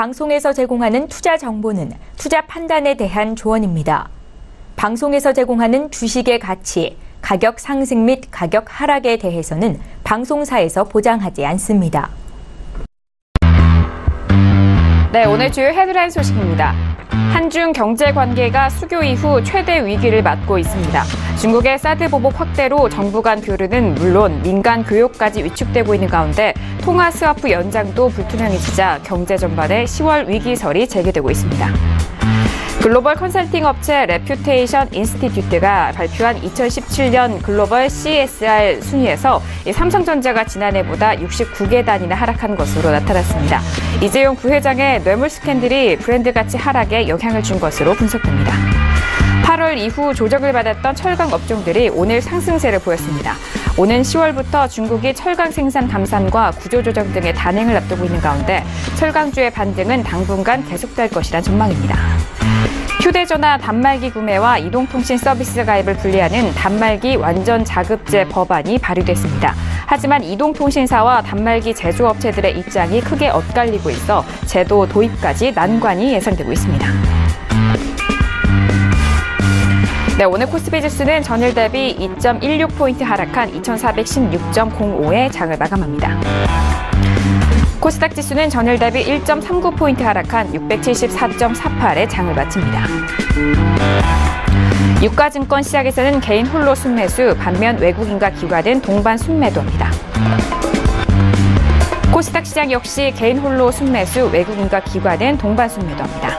방송에서 제공하는 투자 정보는 투자 판단에 대한 조언입니다. 방송에서 제공하는 주식의 가치, 가격 상승 및 가격 하락에 대해서는 방송사에서 보장하지 않습니다. 네, 오늘 주요 헤드라인 소식입니다. 한중 경제 관계가 수교 이후 최대 위기를 맞고 있습니다. 중국의 사드 보복 확대로 정부 간 교류는 물론 민간 교역까지 위축되고 있는 가운데 통화 스와프 연장도 불투명해지자 경제 전반에 10월 위기설이 제기되고 있습니다. 글로벌 컨설팅 업체 레퓨테이션 인스티튜트가 발표한 2017년 글로벌 CSR 순위에서 삼성전자가 지난해보다 69개 단위나 하락한 것으로 나타났습니다. 이재용 부회장의 뇌물 스캔들이 브랜드 가치 하락에 영향을 준 것으로 분석됩니다. 8월 이후 조정을 받았던 철강 업종들이 오늘 상승세를 보였습니다. 오는 10월부터 중국이 철강 생산 감산과 구조조정 등의 단행을 앞두고 있는 가운데 철강주의 반등은 당분간 계속될 것이란 전망입니다. 휴대전화 단말기 구매와 이동통신 서비스 가입을 분리하는 단말기 완전 자급제 법안이 발의됐습니다. 하지만 이동통신사와 단말기 제조업체들의 입장이 크게 엇갈리고 있어 제도 도입까지 난관이 예상되고 있습니다. 네, 오늘 코스피 지수는 전일 대비 2.16포인트 하락한 2416.05에 장을 마감합니다. 코스닥 지수는 전일 대비 1.39포인트 하락한 674.48에 장을 마칩니다. 유가증권 시장에서는 개인 홀로 순매수, 반면 외국인과 기관은 동반 순매도합니다. 코스닥 시장 역시 개인 홀로 순매수, 외국인과 기관은 동반 순매도합니다.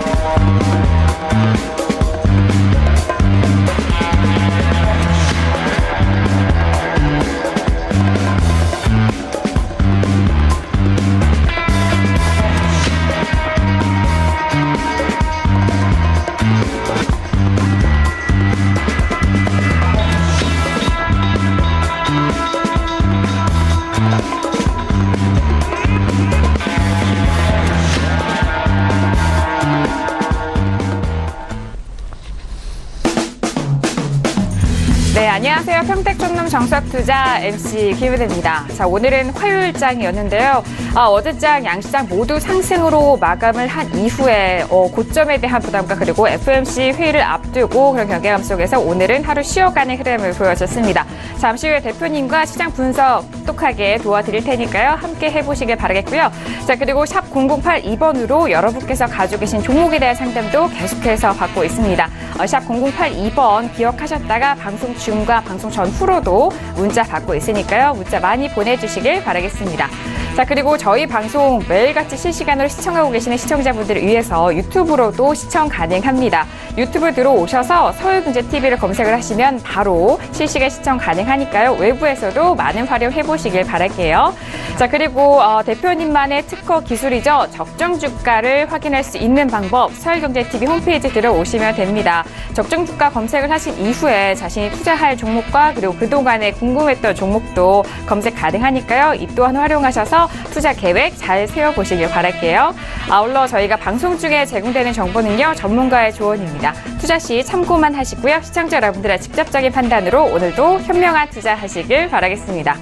네, 안녕하세요. 평택촌놈 정석투자 MC 김은혜입니다. 자, 오늘은 화요일장이었는데요. 어제장 양시장 모두 상승으로 마감을 한 이후에 고점에 대한 부담과 그리고 FOMC 회의를 앞두고 그런 경계감 속에서 오늘은 하루 쉬어가는 흐름을 보여줬습니다. 잠시 후에 대표님과 시장 분석 똑똑하게 도와드릴 테니까요. 함께 해보시길 바라겠고요. 자, 그리고 샵 0082번으로 여러분께서 가지고 계신 종목에 대한 상담도 계속해서 받고 있습니다. 샵 0082번 기억하셨다가 방송 중과 방송 전후로도 문자 받고 있으니까요. 문자 많이 보내주시길 바라겠습니다. 자, 그리고 저희 방송 매일같이 실시간으로 시청하고 계시는 시청자분들을 위해서 유튜브로도 시청 가능합니다. 유튜브 들어오셔서 서울경제TV를 검색을 하시면 바로 실시간 시청 가능하니까요. 외부에서도 많은 활용해보시길 바랄게요. 자, 그리고 대표님만의 특허 기술이죠. 적정 주가를 확인할 수 있는 방법 서울경제TV 홈페이지 들어오시면 됩니다. 적정 주가 검색을 하신 이후에 자신이 투자할 종목과 그리고 그동안에 궁금했던 종목도 검색 가능하니까요. 이 또한 활용하셔서 투자 계획 잘 세워보시길 바랄게요. 아울러 저희가 방송 중에 제공되는 정보는요. 전문가의 조언입니다. 투자 시 참고만 하시고요. 시청자 여러분들의 직접적인 판단으로 오늘도 현명한 투자하시길 바라겠습니다.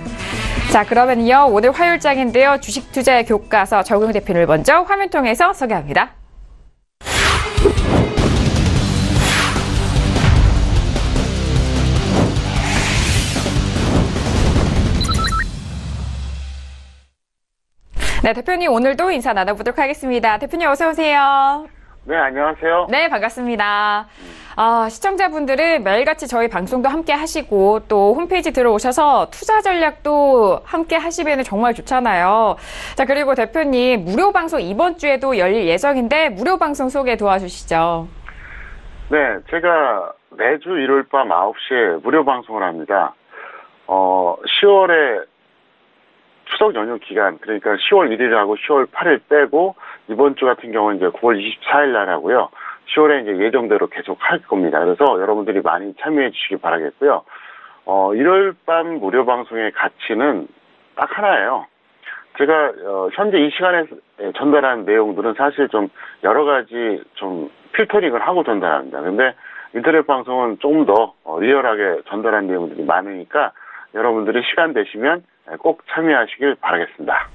자, 그러면요. 오늘 화요일장인데요. 주식 투자의 교과서 적용 대표를 먼저 화면 통해서 소개합니다. 네, 대표님 오늘도 인사 나눠보도록 하겠습니다. 대표님 어서 오세요. 네, 안녕하세요. 네, 반갑습니다. 시청자분들은 매일같이 저희 방송도 함께 하시고 또 홈페이지 들어오셔서 투자 전략도 함께 하시면 정말 좋잖아요. 자, 그리고 대표님 무료 방송 이번 주에도 열릴 예정인데 무료 방송 소개 도와주시죠. 네, 제가 매주 일요일 밤 9시에 무료 방송을 합니다. 10월에 추석 연휴 기간, 그러니까 10월 1일하고 10월 8일 빼고 이번 주 같은 경우는 이제 9월 24일 날 하고요. 10월에 이제 예정대로 계속 할 겁니다. 그래서 여러분들이 많이 참여해 주시기 바라겠고요. 일요일 밤 무료 방송의 가치는 딱 하나예요. 제가 현재 이 시간에 전달한 내용들은 사실 좀 여러 가지 좀 필터링을 하고 전달합니다. 근데 인터넷 방송은 조금 더 리얼하게 전달한 내용들이 많으니까 여러분들이 시간 되시면 꼭 참여하시길 바라겠습니다.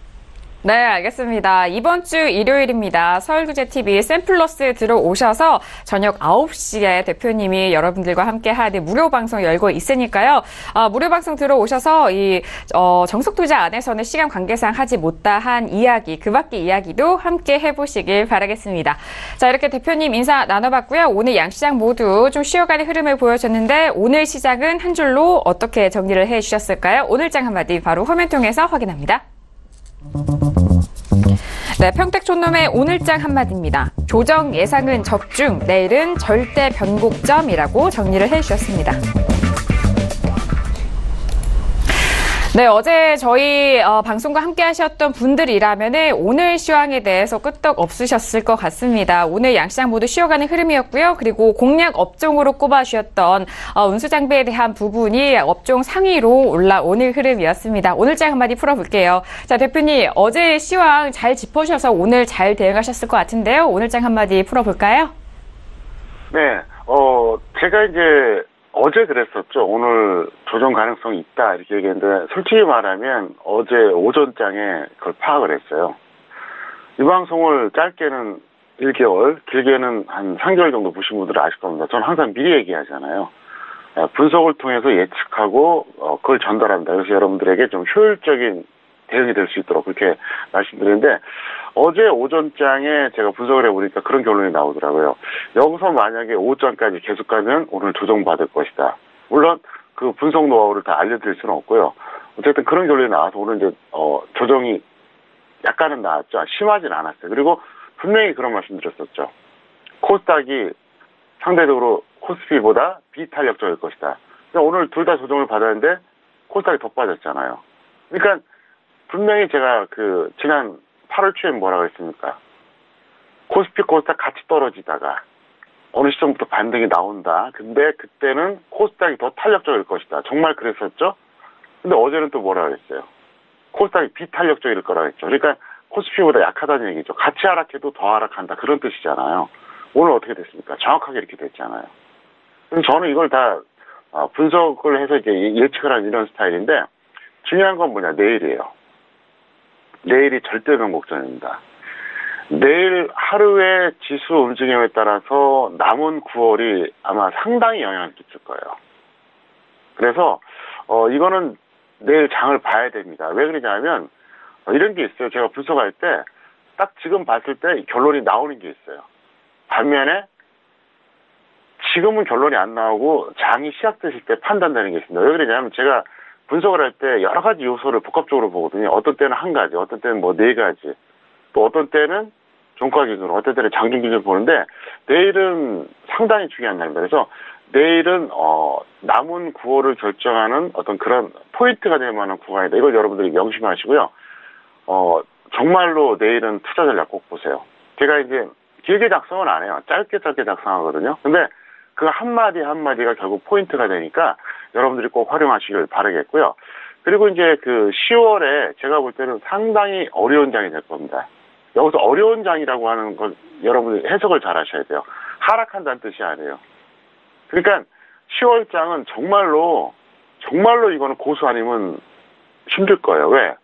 네, 알겠습니다. 이번 주 일요일입니다. 서울규제TV 샘플러스 들어오셔서 저녁 9시에 대표님이 여러분들과 함께하는 무료 방송 열고 있으니까요. 무료 방송 들어오셔서 이 정석투자 안에서는 시간 관계상 하지 못한 이야기, 그 밖의 이야기도 함께 해보시길 바라겠습니다. 자, 이렇게 대표님 인사 나눠봤고요. 오늘 양시장 모두 좀 쉬어가는 흐름을 보여줬는데 오늘 시장은 한 줄로 어떻게 정리를 해주셨을까요? 오늘장 한마디 바로 화면 통해서 확인합니다. 네, 평택촌놈의 오늘장 한마디입니다. 조정 예상은 적중, 내일은 절대 변곡점이라고 정리를 해주셨습니다. 네, 어제 저희 방송과 함께 하셨던 분들이라면 오늘 시황에 대해서 끄떡 없으셨을 것 같습니다. 오늘 양시장 모두 쉬어가는 흐름이었고요. 그리고 공략 업종으로 꼽아주셨던 운수장비에 대한 부분이 업종 상위로 올라오는 흐름이었습니다. 오늘장 한마디 풀어볼게요. 자, 대표님, 어제 시황 잘 짚어주셔서 오늘 잘 대응하셨을 것 같은데요. 오늘장 한마디 풀어볼까요? 네, 제가 이제 어제 그랬었죠. 오늘 조정 가능성이 있다 이렇게 얘기했는데 솔직히 말하면 어제 오전장에 그걸 파악을 했어요. 이 방송을 짧게는 1개월, 길게는 한 3개월 정도 보신 분들은 아실 겁니다. 저는 항상 미리 얘기하잖아요. 분석을 통해서 예측하고 그걸 전달합니다. 그래서 여러분들에게 좀 효율적인 대응이 될 수 있도록 그렇게 말씀드리는데 어제 오전장에 제가 분석을 해보니까 그런 결론이 나오더라고요. 여기서 만약에 오전까지 계속 가면 오늘 조정받을 것이다. 물론 그 분석 노하우를 다 알려드릴 수는 없고요. 어쨌든 그런 결론이 나와서 오늘 이제 조정이 약간은 나왔죠. 심하진 않았어요. 그리고 분명히 그런 말씀 드렸었죠. 코스닥이 상대적으로 코스피보다 비탄력적일 것이다. 그러니까 오늘 둘 다 조정을 받았는데 코스닥이 더 빠졌잖아요. 그러니까 분명히 제가 지난 8월 초에 뭐라고 했습니까? 코스피 코스닥 같이 떨어지다가 어느 시점부터 반등이 나온다. 근데 그때는 코스닥이 더 탄력적일 것이다. 정말 그랬었죠? 근데 어제는 또 뭐라고 했어요? 코스닥이 비탄력적일 거라고 했죠. 그러니까 코스피보다 약하다는 얘기죠. 같이 하락해도 더 하락한다. 그런 뜻이잖아요. 오늘 어떻게 됐습니까? 정확하게 이렇게 됐잖아요. 그럼 저는 이걸 다 분석을 해서 이제 예측을 하는 이런 스타일인데 중요한 건 뭐냐? 내일이에요. 내일이 절대 변곡점입니다. 내일 하루의 지수 움직임에 따라서 남은 9월이 아마 상당히 영향을 끼칠 거예요. 그래서 이거는 내일 장을 봐야 됩니다. 왜 그러냐면 이런 게 있어요. 제가 분석할 때 딱 지금 봤을 때 결론이 나오는 게 있어요. 반면에 지금은 결론이 안 나오고 장이 시작되실 때 판단되는 게 있습니다. 왜 그러냐면 제가 분석을 할 때 여러 가지 요소를 복합적으로 보거든요. 어떤 때는 한 가지, 어떤 때는 뭐 네 가지, 또 어떤 때는 종가 기준, 어떤 때는 장중 기준을 보는데 내일은 상당히 중요한 날입니다. 그래서 내일은 남은 9월을 결정하는 어떤 그런 포인트가 될 만한 구간이다. 이걸 여러분들이 명심하시고요. 정말로 내일은 투자 전략 꼭 보세요. 제가 이제 길게 작성은 안 해요. 짧게 작성하거든요. 근데 그 한마디 한마디가 결국 포인트가 되니까 여러분들이 꼭 활용하시길 바라겠고요. 그리고 이제 10월에 제가 볼 때는 상당히 어려운 장이 될 겁니다. 여기서 어려운 장이라고 하는 건 여러분들이 해석을 잘 하셔야 돼요. 하락한다는 뜻이 아니에요. 그러니까 10월 장은 정말로 이거는 고수 아니면 힘들 거예요. 왜?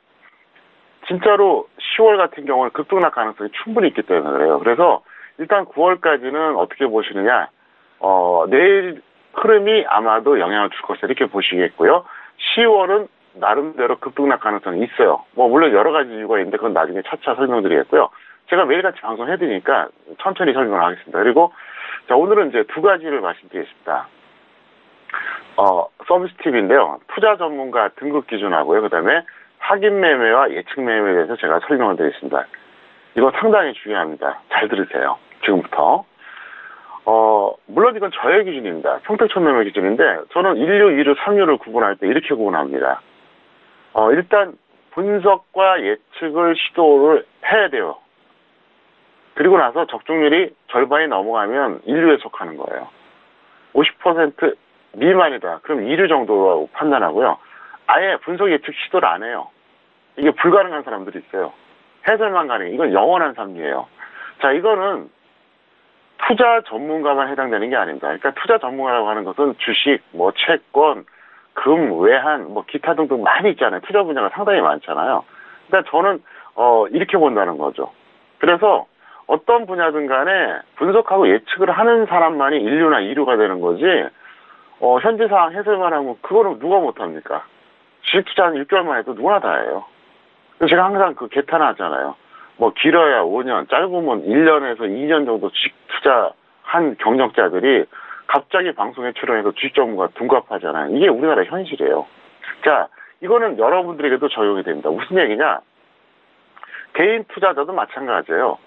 진짜로 10월 같은 경우는 급등락 가능성이 충분히 있기 때문에 그래요. 그래서 일단 9월까지는 어떻게 보시느냐? 내일 흐름이 아마도 영향을 줄 것이다 이렇게 보시겠고요. 10월은 나름대로 급등락 가능성이 있어요. 물론 여러 가지 이유가 있는데 그건 나중에 차차 설명드리겠고요. 제가 매일같이 방송해드리니까 천천히 설명을 하겠습니다. 그리고 자, 오늘은 이제 두 가지를 말씀드리겠습니다. 서비스 팁인데요. 투자 전문가 등급 기준하고요. 그 다음에 확인 매매와 예측 매매에 대해서 제가 설명을 드리겠습니다. 이거 상당히 중요합니다. 잘 들으세요. 지금부터. 물론 이건 저의 기준입니다. 평택촌 매매 기준인데 저는 1류, 2류, 3류를 구분할 때 이렇게 구분합니다. 일단 분석과 예측을 시도를 해야 돼요. 그리고 나서 적중률이 절반이 넘어가면 1류에 속하는 거예요. 50% 미만이다. 그럼 2류 정도라고 판단하고요. 아예 분석 예측 시도를 안 해요. 이게 불가능한 사람들이 있어요. 해설만 가능해. 이건 영원한 삶이에요. 자, 이거는 투자 전문가만 해당되는 게 아닙니다. 그러니까 투자 전문가라고 하는 것은 주식, 채권, 금, 외환, 기타 등등 많이 있잖아요. 투자 분야가 상당히 많잖아요. 그러니까 저는 이렇게 본다는 거죠. 그래서 어떤 분야든 간에 분석하고 예측을 하는 사람만이 인류나 이류가 되는 거지, 현재 상황 해설만 하면 그거는 누가 못합니까? 주식 투자는 6개월만 해도 누구나 다 해요. 그래서 제가 항상 그 개탄하잖아요. 뭐 길어야 5년, 짧으면 1년에서 2년 정도 주식 투자한 경력자들이 갑자기 방송에 출연해서 주식 전문가 둔갑하잖아요. 이게 우리나라 현실이에요. 자, 이거는 여러분들에게도 적용이 됩니다. 무슨 얘기냐? 개인 투자자도 마찬가지예요.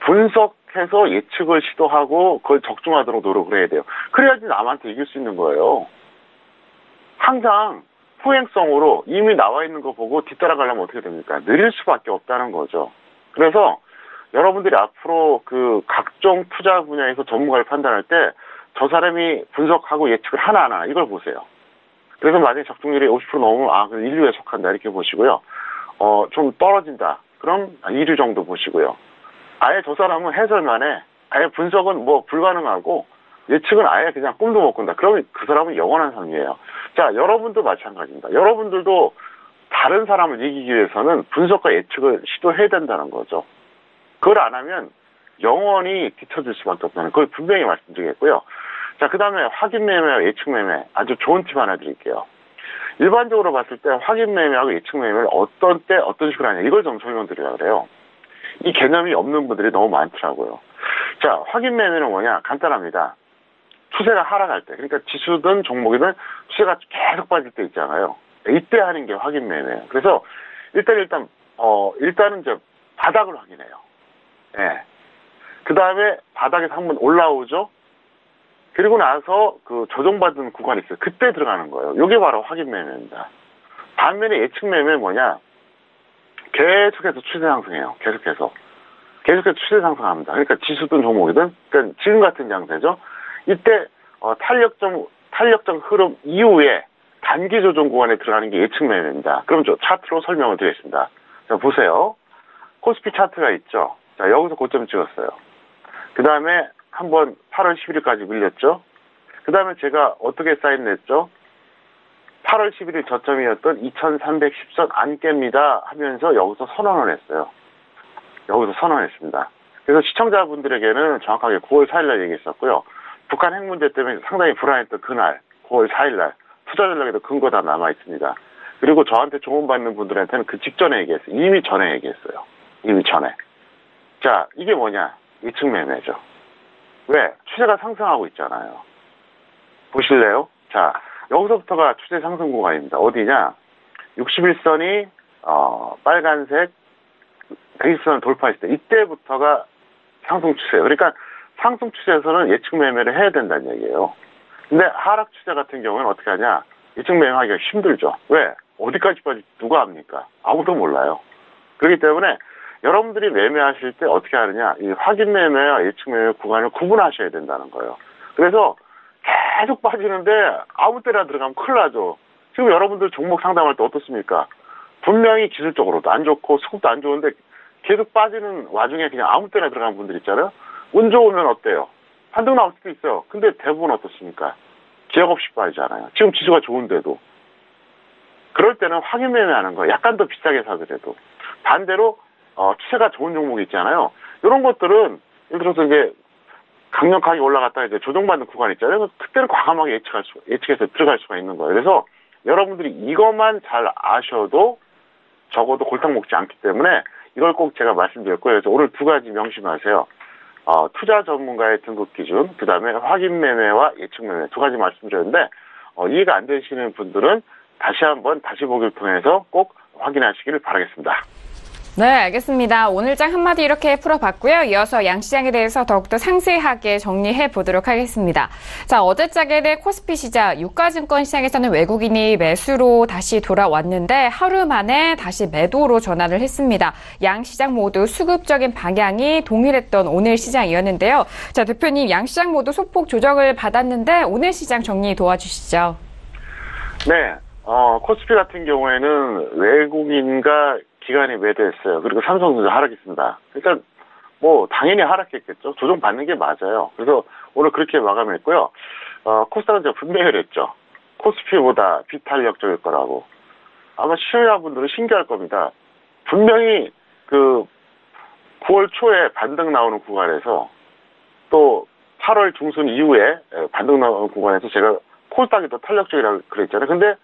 분석해서 예측을 시도하고 그걸 적중하도록 노력을 해야 돼요. 그래야지 남한테 이길 수 있는 거예요. 항상 후행성으로 이미 나와 있는 거 보고 뒤따라가려면 어떻게 됩니까? 느릴 수밖에 없다는 거죠. 그래서 여러분들이 앞으로 그 각종 투자 분야에서 전문가를 판단할 때 저 사람이 분석하고 예측을 하나하나 이걸 보세요. 그래서 만약에 적중률이 50% 넘으면 그 인류에 속한다 이렇게 보시고요. 좀 떨어진다. 그럼 2류 정도 보시고요. 아예 저 사람은 해설만 해. 아예 분석은 뭐 불가능하고 예측은 아예 그냥 꿈도 못 꾼다. 그러면 그 사람은 영원한 삶이에요. 자, 여러분도 마찬가지입니다. 여러분들도 다른 사람을 이기기 위해서는 분석과 예측을 시도해야 된다는 거죠. 그걸 안 하면 영원히 뒤처질 수밖에 없다는 그걸 분명히 말씀드리겠고요. 자, 그 다음에 확인 매매와 예측 매매 아주 좋은 팁 하나 드릴게요. 일반적으로 봤을 때 확인 매매하고 예측 매매를 어떤 때 어떤 식으로 하냐 이걸 좀 설명드리려고 그래요. 이 개념이 없는 분들이 너무 많더라고요. 자, 확인 매매는 뭐냐? 간단합니다. 추세가 하락할 때, 그러니까 지수든 종목이든 추세가 계속 빠질 때 있잖아요. 이때 하는 게 확인 매매예요. 그래서 일단은 이제 바닥을 확인해요. 예. 그 다음에 바닥에서 한번 올라오죠. 그리고 나서 그 조정받은 구간이 있어요. 그때 들어가는 거예요. 이게 바로 확인 매매입니다. 반면에 예측 매매는 뭐냐? 계속해서 추세 상승해요. 계속해서 추세 상승합니다. 그러니까 지수든 종목이든, 그러니까 지금 같은 양세죠. 이때 탄력적 흐름 이후에 단기 조정 구간에 들어가는 게 예측 매매입니다. 그럼 저 차트로 설명을 드리겠습니다. 자, 보세요. 코스피 차트가 있죠. 자, 여기서 고점 찍었어요. 그 다음에 한번 8월 11일까지 밀렸죠. 그 다음에 제가 어떻게 사인 냈죠? 8월 11일 저점이었던 2310선 안 깹니다 하면서 여기서 선언을 했어요. 여기서 선언했습니다. 그래서 시청자분들에게는 정확하게 9월 4일날 얘기했었고요. 북한 핵 문제 때문에 상당히 불안했던 그날 9월 4일날 투자 전략에도 근거 다 남아있습니다. 그리고 저한테 조언받는 분들한테는 그 직전에 얘기했어요. 이미 전에 얘기했어요. 이미 전에. 자, 이게 뭐냐? 예측 매매죠. 왜? 추세가 상승하고 있잖아요. 보실래요? 자, 여기서부터가 추세 상승 구간입니다. 어디냐? 61선이 빨간색 120선을 돌파했을 때 이때부터가 상승 추세예요. 그러니까 상승 추세에서는 예측 매매를 해야 된다는 얘기예요. 근데 하락 추세 같은 경우는 어떻게 하냐? 예측 매매하기가 힘들죠. 왜? 어디까지 빠질지 누가 압니까? 아무도 몰라요. 그렇기 때문에 여러분들이 매매하실 때 어떻게 하느냐? 이 확인 매매와 예측 매매 구간을 구분하셔야 된다는 거예요. 그래서 계속 빠지는데 아무 때나 들어가면 큰일 나죠. 지금 여러분들 종목 상담할 때 어떻습니까? 분명히 기술적으로도 안 좋고 수급도 안 좋은데 계속 빠지는 와중에 그냥 아무 때나 들어가는 분들 있잖아요. 운 좋으면 어때요? 한등 나올 수도 있어요. 근데 대부분 어떻습니까? 기억 없이 빠지잖아요. 지금 지수가 좋은데도. 그럴 때는 확인 매매하는 거예요. 약간 더 비싸게 사더라도. 반대로 추세가 좋은 종목이 있잖아요. 이런 것들은 예를 들어서 이제 강력하게 올라갔다가 이제 조정받는 구간 있잖아요. 그때는 과감하게 예측해서 들어갈 수가 있는 거예요. 그래서 여러분들이 이것만 잘 아셔도 적어도 골탕 먹지 않기 때문에 이걸 꼭 제가 말씀드렸고요. 그래서 오늘 두 가지 명심하세요. 투자 전문가의 등급 기준, 그 다음에 확인 매매와 예측 매매 두 가지 말씀드렸는데 이해가 안 되시는 분들은 다시 보기를 통해서 꼭 확인하시기를 바라겠습니다. 네, 알겠습니다. 오늘 장 한마디 이렇게 풀어봤고요. 이어서 양시장에 대해서 더욱더 상세하게 정리해 보도록 하겠습니다. 자, 어제장에는 코스피 시장, 유가증권 시장에서는 외국인이 매수로 다시 돌아왔는데 하루 만에 다시 매도로 전환을 했습니다. 양시장 모두 수급적인 방향이 동일했던 오늘 시장이었는데요. 자, 대표님, 양시장 모두 소폭 조정을 받았는데 오늘 시장 정리 도와주시죠. 네, 코스피 같은 경우에는 외국인과 기관이 매도했어요. 그리고 삼성전자 하락했습니다. 그러니까 뭐 당연히 하락했겠죠. 조정받는 게 맞아요. 그래서 오늘 그렇게 마감했고요. 코스닥은 제가 분명히 그랬죠. 코스피보다 비탄력적일 거라고. 아마 시청자분들은 신기할 겁니다. 분명히 그 9월 초에 반등 나오는 구간에서 또 8월 중순 이후에 반등 나오는 구간에서 제가 코스닥이 더 탄력적이라고 그랬잖아요. 근데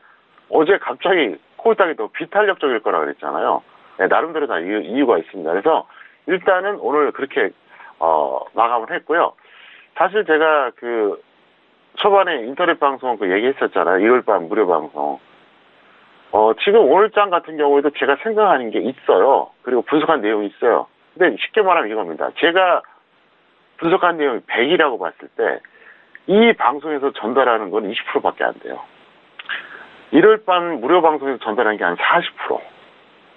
어제 갑자기 코스닥이 더 비탄력적일 거라고 그랬잖아요. 네, 나름대로 다 이유가 있습니다. 그래서 일단은 오늘 그렇게 마감을 했고요. 사실 제가 그 초반에 인터넷 방송 그 얘기했었잖아요. 1월 밤 무료 방송. 지금 오늘장 같은 경우에도 제가 생각하는 게 있어요. 그리고 분석한 내용이 있어요. 근데 쉽게 말하면 이겁니다. 제가 분석한 내용이 100이라고 봤을 때 이 방송에서 전달하는 건 20%밖에 안 돼요. 1월 밤 무료 방송에서 전달한 게 한 40%.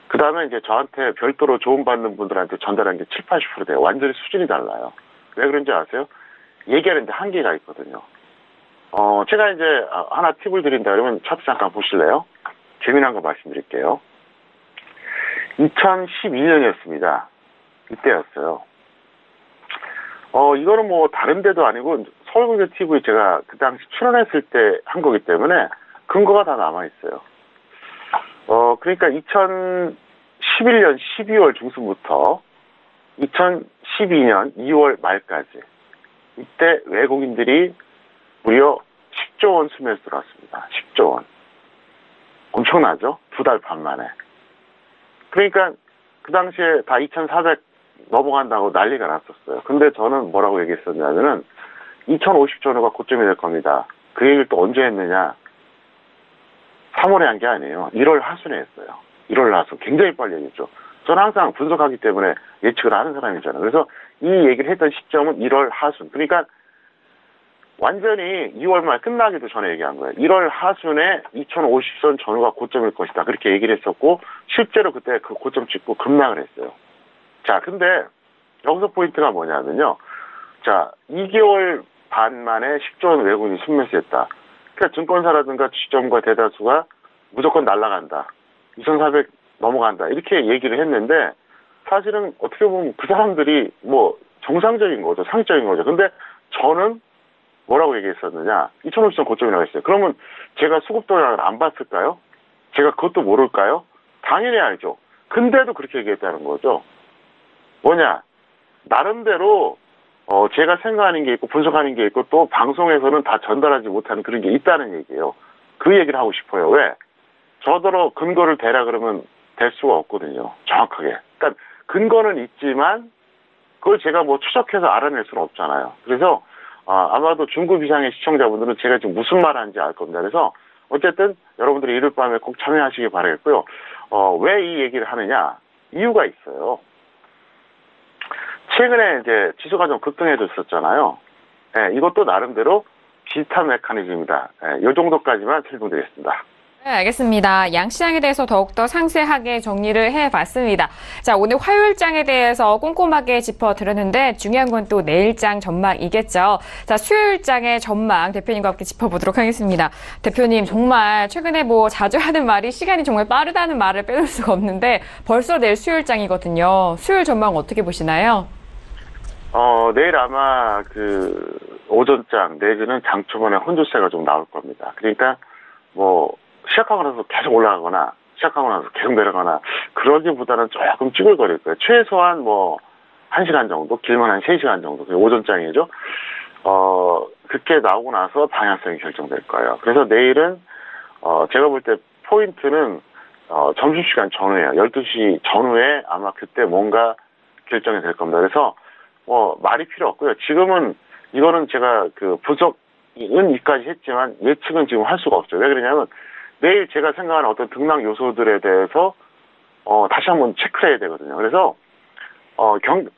그 다음에 이제 저한테 별도로 조언받는 분들한테 전달한 게 7, 80% 돼요. 완전히 수준이 달라요. 왜 그런지 아세요? 얘기하는데 한계가 있거든요. 제가 이제 하나 팁을 드린다 그러면 차트 잠깐 보실래요? 재미난 거 말씀드릴게요. 2012년이었습니다. 이때였어요. 이거는 뭐 다른 데도 아니고 서울경제 TV 제가 그 당시 출연했을 때 한 거기 때문에 근거가 다 남아있어요. 그러니까 2011년 12월 중순부터 2012년 2월 말까지 이때 외국인들이 무려 10조 원 수매수 들어왔습니다. 10조 원. 엄청나죠? 2달 반 만에. 그러니까 그 당시에 다 2,400 넘어간다고 난리가 났었어요. 근데 저는 뭐라고 얘기했었냐면은 2,050조 원가 고점이 될 겁니다. 그 얘기를 또 언제 했느냐? 3월에 한 게 아니에요. 1월 하순에 했어요. 1월 하순. 굉장히 빨리 얘기했죠. 저는 항상 분석하기 때문에 예측을 하는 사람이잖아요. 그래서 이 얘기를 했던 시점은 1월 하순. 그러니까 완전히 2월 말 끝나기도 전에 얘기한 거예요. 1월 하순에 2050선 전후가 고점일 것이다. 그렇게 얘기를 했었고 실제로 그때 그 고점 찍고 급락을 했어요. 자, 근데 여기서 포인트가 뭐냐면요. 자, 2개월 반 만에 10조 원 외국인이 순매수했다. 그러니까 증권사라든가 주식점과 대다수가 무조건 날아간다. 2,400 넘어간다. 이렇게 얘기를 했는데 사실은 어떻게 보면 그 사람들이 뭐 정상적인 거죠. 상식적인 거죠. 근데 저는 뭐라고 얘기했었느냐. 2,050선 고점이라고 했어요. 그러면 제가 수급 동향을 안 봤을까요? 제가 그것도 모를까요? 당연히 알죠. 근데도 그렇게 얘기했다는 거죠. 뭐냐. 나름대로 제가 생각하는 게 있고 분석하는 게 있고 또 방송에서는 다 전달하지 못하는 그런 게 있다는 얘기예요. 그 얘기를 하고 싶어요. 왜? 저더러 근거를 대라 그러면 될 수가 없거든요. 정확하게. 그러니까 근거는 있지만 그걸 제가 뭐 추적해서 알아낼 수는 없잖아요. 그래서 아마도 중급 이상의 시청자분들은 제가 지금 무슨 말 하는지 알 겁니다. 그래서 어쨌든 여러분들이 이럴 밤에 꼭 참여하시기 바라겠고요. 왜 이 얘기를 하느냐? 이유가 있어요. 최근에 이제 지수가 좀 급등해졌었잖아요. 네, 이것도 나름대로 비슷한 메커니즘입니다. 네, 이 정도까지만 설명드리겠습니다. 네, 알겠습니다. 양시장에 대해서 더욱더 상세하게 정리를 해봤습니다. 자, 오늘 화요일장에 대해서 꼼꼼하게 짚어드렸는데 중요한 건 또 내일장 전망이겠죠. 자, 수요일장의 전망 대표님과 함께 짚어보도록 하겠습니다. 대표님, 정말 최근에 뭐 자주 하는 말이 시간이 정말 빠르다는 말을 빼놓을 수가 없는데 벌써 내일 수요일장이거든요. 수요일 전망 어떻게 보시나요? 내일 아마 그 오전장 내지는 장 초반에 혼조세가 좀 나올 겁니다. 그러니까 뭐 시작하고 나서 계속 올라가거나 시작하고 나서 계속 내려가거나 그러기보다는 조금 찌글거릴 거예요. 최소한 뭐 1시간 정도, 길면 한 3시간 정도. 오전장이죠. 그렇게 나오고 나서 방향성이 결정될 거예요. 그래서 내일은 제가 볼 때 포인트는 점심시간 전후에요. 12시 전후에 아마 그때 뭔가 결정이 될 겁니다. 그래서 말이 필요 없고요. 지금은 이거는 제가 그 분석은 이까지 했지만 예측은 지금 할 수가 없죠. 왜 그러냐면 내일 제가 생각하는 어떤 등락 요소들에 대해서 다시 한번 체크를 해야 되거든요. 그래서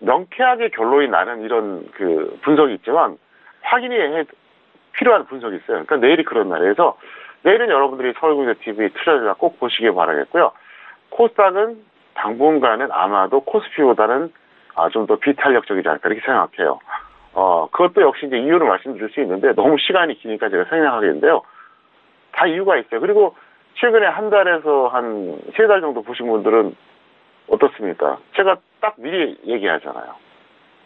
명쾌하게 결론이 나는 이런 그 분석이 있지만 확인이 필요한 분석이 있어요. 그러니까 내일이 그런 날이라서 내일은 여러분들이 서울경제TV 투자자 꼭 보시길 바라겠고요. 코스닥은 당분간은 아마도 코스피보다는 좀 더 비탄력적이지 않을까 이렇게 생각해요. 그것도 역시 이제 이유를 말씀드릴 수 있는데 너무 시간이 기니까 제가 생략하겠는데요. 다 이유가 있어요. 그리고 최근에 한 달에서 한 3달 정도 보신 분들은 어떻습니까? 제가 딱 미리 얘기하잖아요.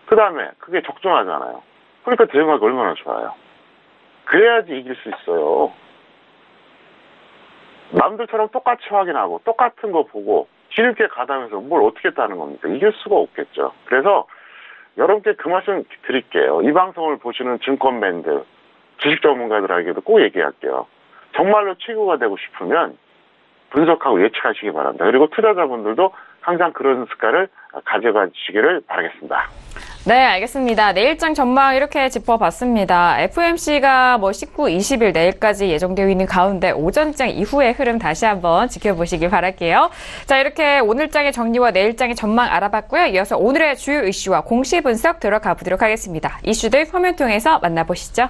그 다음에 그게 적중하잖아요. 그러니까 대응하기 얼마나 좋아요. 그래야지 이길 수 있어요. 남들처럼 똑같이 확인하고 똑같은 거 보고 뒤늦게 가담해서 뭘 어떻게 했다는 겁니까? 이길 수가 없겠죠. 그래서 여러분께 그 말씀 드릴게요. 이 방송을 보시는 증권맨들, 주식 전문가들에게도 꼭 얘기할게요. 정말로 최고가 되고 싶으면 분석하고 예측하시기 바랍니다. 그리고 투자자분들도 항상 그런 습관을 가져가시기를 바라겠습니다. 네, 알겠습니다. 내일장 전망 이렇게 짚어봤습니다. FOMC가 19, 20일 내일까지 예정되어 있는 가운데 오전장 이후의 흐름 다시 한번 지켜보시길 바랄게요. 자, 이렇게 오늘장의 정리와 내일장의 전망 알아봤고요. 이어서 오늘의 주요 이슈와 공시 분석 들어가 보도록 하겠습니다. 이슈들 화면 통해서 만나보시죠.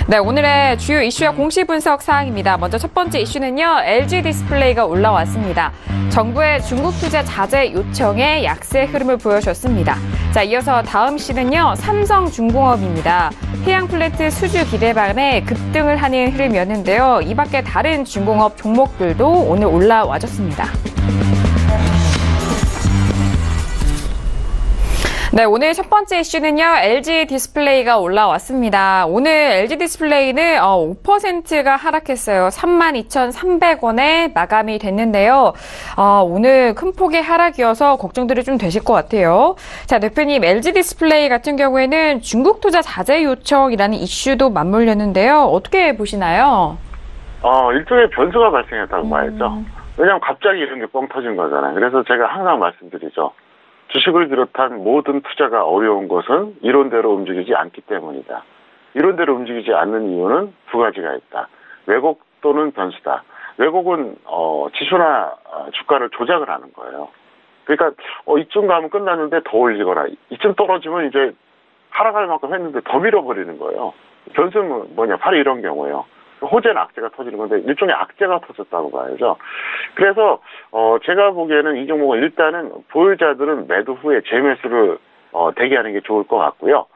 네, 오늘의 주요 이슈와 공시 분석 사항입니다. 먼저 첫 번째 이슈는요, LG 디스플레이가 올라왔습니다. 정부의 중국 투자 자제 요청에 약세 흐름을 보여줬습니다. 자, 이어서 다음 이슈는요, 삼성중공업입니다. 해양 플레이트 수주 기대 반에 급등을 하는 흐름이었는데요. 이 밖에 다른 중공업 종목들도 오늘 올라와줬습니다. 네, 오늘 첫 번째 이슈는요, LG 디스플레이가 올라왔습니다. 오늘 LG 디스플레이는 5%가 하락했어요. 32,300원에 마감이 됐는데요. 오늘 큰 폭의 하락이어서 걱정들이 좀 되실 것 같아요. 자, 대표님, LG 디스플레이 같은 경우에는 중국 투자 자제 요청이라는 이슈도 맞물렸는데요. 어떻게 보시나요? 일종의 변수가 발생했다고 봐야죠. 왜냐하면 갑자기 이런 게 뻥 터진 거잖아요. 그래서 제가 항상 말씀드리죠. 주식을 비롯한 모든 투자가 어려운 것은 이론대로 움직이지 않기 때문이다. 이론대로 움직이지 않는 이유는 두 가지가 있다. 왜곡 또는 변수다. 왜곡은 지수나 주가를 조작을 하는 거예요. 그러니까 이쯤 가면 끝났는데 더 올리거나 이쯤 떨어지면 이제 하락할 만큼 했는데 더 밀어버리는 거예요. 변수는 뭐냐? 바로 이런 경우예요. 호재는 악재가 터지는 건데 일종의 악재가 터졌다고 봐야죠. 그래서 제가 보기에는 이 종목은 일단은 보유자들은 매도 후에 재매수를 대기하는 게 좋을 것 같고요.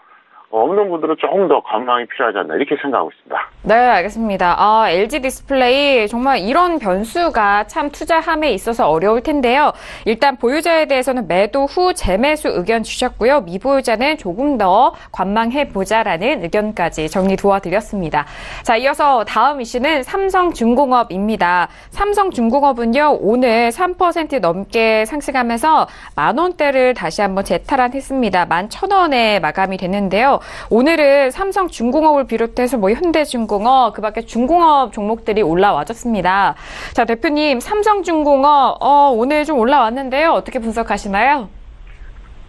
없는 분들은 조금 더 관망이 필요하지 않나 이렇게 생각하고 있습니다. 네, 알겠습니다. LG 디스플레이 정말 이런 변수가 참 투자함에 있어서 어려울 텐데요. 일단 보유자에 대해서는 매도 후 재매수 의견 주셨고요. 미보유자는 조금 더 관망해보자라는 의견까지 정리 도와드렸습니다. 자, 이어서 다음 이슈는 삼성중공업입니다. 삼성중공업은요, 오늘 3% 넘게 상승하면서 만원대를 다시 한번 재탈환했습니다. 11,000원에 마감이 됐는데요. 오늘은 삼성중공업을 비롯해서 현대중공업, 그 밖에 중공업 종목들이 올라와줬습니다. 자, 대표님, 삼성중공업, 오늘 좀 올라왔는데요. 어떻게 분석하시나요?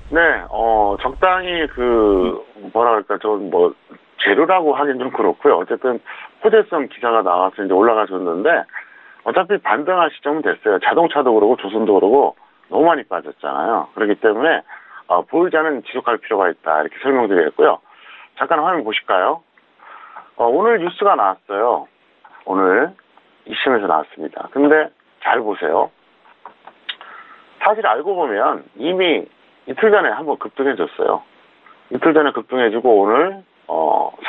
네, 적당히 재료라고 하긴 좀 그렇고요. 어쨌든 호재성 기사가 나와서 이제 올라가셨는데, 어차피 반등할 시점은 됐어요. 자동차도 그러고 조선도 그러고 너무 많이 빠졌잖아요. 그렇기 때문에, 보유자는 지속할 필요가 있다. 이렇게 설명드리겠고요. 잠깐 화면 보실까요? 오늘 뉴스가 나왔어요. 오늘 이심에서 나왔습니다. 근데 잘 보세요. 사실 알고 보면 이미 이틀 전에 한번 급등해줬어요. 이틀 전에 급등해주고 오늘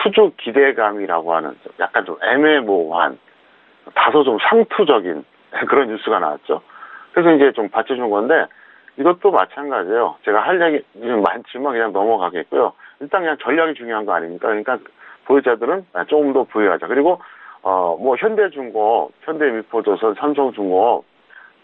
수주 기대감이라고 하는 약간 좀 애매모호한 다소 좀 상투적인 그런 뉴스가 나왔죠. 그래서 이제 좀 받쳐준 건데 이것도 마찬가지예요. 제가 할 얘기 좀 많지만 그냥 넘어가겠고요. 일단 그냥 전략이 중요한 거 아닙니까? 그러니까 보유자들은 조금 더 보유하자. 그리고 현대중공업, 현대미포조선, 삼성중공업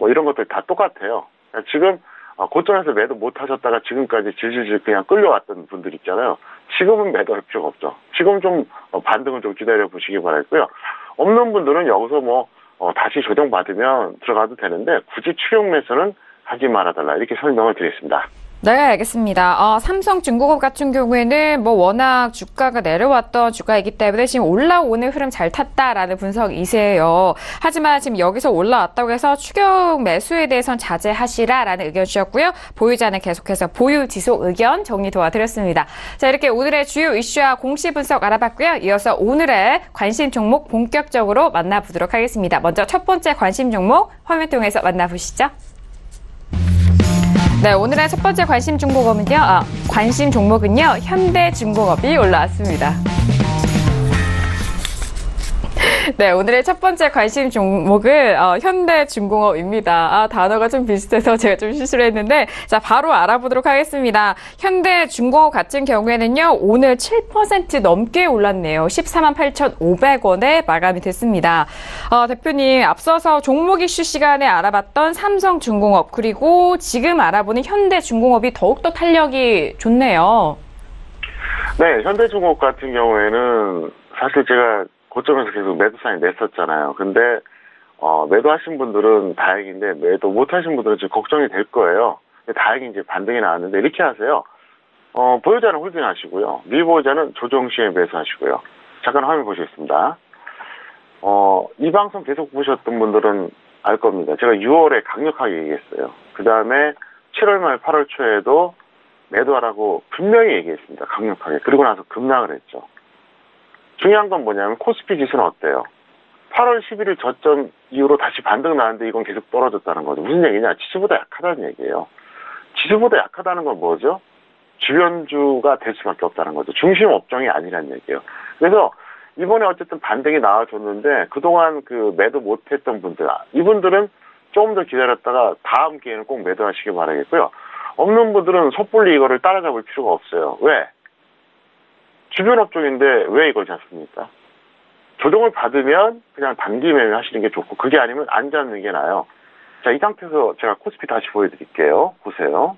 이런 것들 다 똑같아요. 그러니까 지금 고점에서 매도 못 하셨다가 지금까지 질질질 그냥 끌려왔던 분들 있잖아요. 지금은 매도할 필요가 없죠. 지금 좀 반등을 좀 기다려 보시기 바라고요. 없는 분들은 여기서 다시 조정받으면 들어가도 되는데 굳이 추격 매수는 하지 말아달라 이렇게 설명을 드리겠습니다. 네, 알겠습니다. 삼성중공업 같은 경우에는 워낙 주가가 내려왔던 주가이기 때문에 지금 올라오는 흐름 잘 탔다라는 분석이세요. 하지만 지금 여기서 올라왔다고 해서 추격 매수에 대해서는 자제하시라라는 의견 주셨고요. 보유자는 계속해서 보유 지속 의견 정리 도와드렸습니다. 자, 이렇게 오늘의 주요 이슈와 공시 분석 알아봤고요. 이어서 오늘의 관심 종목 본격적으로 만나보도록 하겠습니다. 먼저 첫 번째 관심 종목 화면 통해서 만나보시죠. 네, 오늘의 첫 번째 관심 종목은요, 현대중공업이 올라왔습니다. 네, 오늘의 첫 번째 관심 종목은 현대중공업입니다. 단어가 좀 비슷해서 제가 좀 실수를 했는데 자, 바로 알아보도록 하겠습니다. 현대중공업 같은 경우에는요, 오늘 7% 넘게 올랐네요. 14만 8,500원에 마감이 됐습니다. 대표님, 앞서서 종목 이슈 시간에 알아봤던 삼성중공업 그리고 지금 알아보는 현대중공업이 더욱더 탄력이 좋네요. 네, 현대중공업 같은 경우에는 사실 제가 고점에서 계속 매도 사인 냈었잖아요. 근데 매도하신 분들은 다행인데 매도 못하신 분들은 지금 걱정이 될 거예요. 다행히 이제 반등이 나왔는데 이렇게 하세요. 보유자는 홀딩하시고요. 미보유자는 조정 시에 매수하시고요. 잠깐 화면 보시겠습니다. 이 방송 계속 보셨던 분들은 알 겁니다. 제가 6월에 강력하게 얘기했어요. 그 다음에 7월 말 8월 초에도 매도하라고 분명히 얘기했습니다. 강력하게. 그리고 나서 급락을 했죠. 중요한 건 뭐냐면 코스피 지수는 어때요? 8월 11일 저점 이후로 다시 반등 나왔는데 이건 계속 떨어졌다는 거죠. 무슨 얘기냐? 지수보다 약하다는 얘기예요. 지수보다 약하다는 건 뭐죠? 주변주가 될 수밖에 없다는 거죠. 중심 업종이 아니라는 얘기예요. 그래서 이번에 어쨌든 반등이 나와줬는데 그동안 그 매도 못했던 분들, 이분들은 조금 더 기다렸다가 다음 기회는 꼭 매도하시길 바라겠고요. 없는 분들은 섣불리 이거를 따라잡을 필요가 없어요. 왜? 주변 업종인데 왜 이걸 잡습니까? 조정을 받으면 그냥 단기 매매 하시는 게 좋고 그게 아니면 안 잡는 게 나아요. 자, 이 상태에서 제가 코스피 다시 보여드릴게요. 보세요.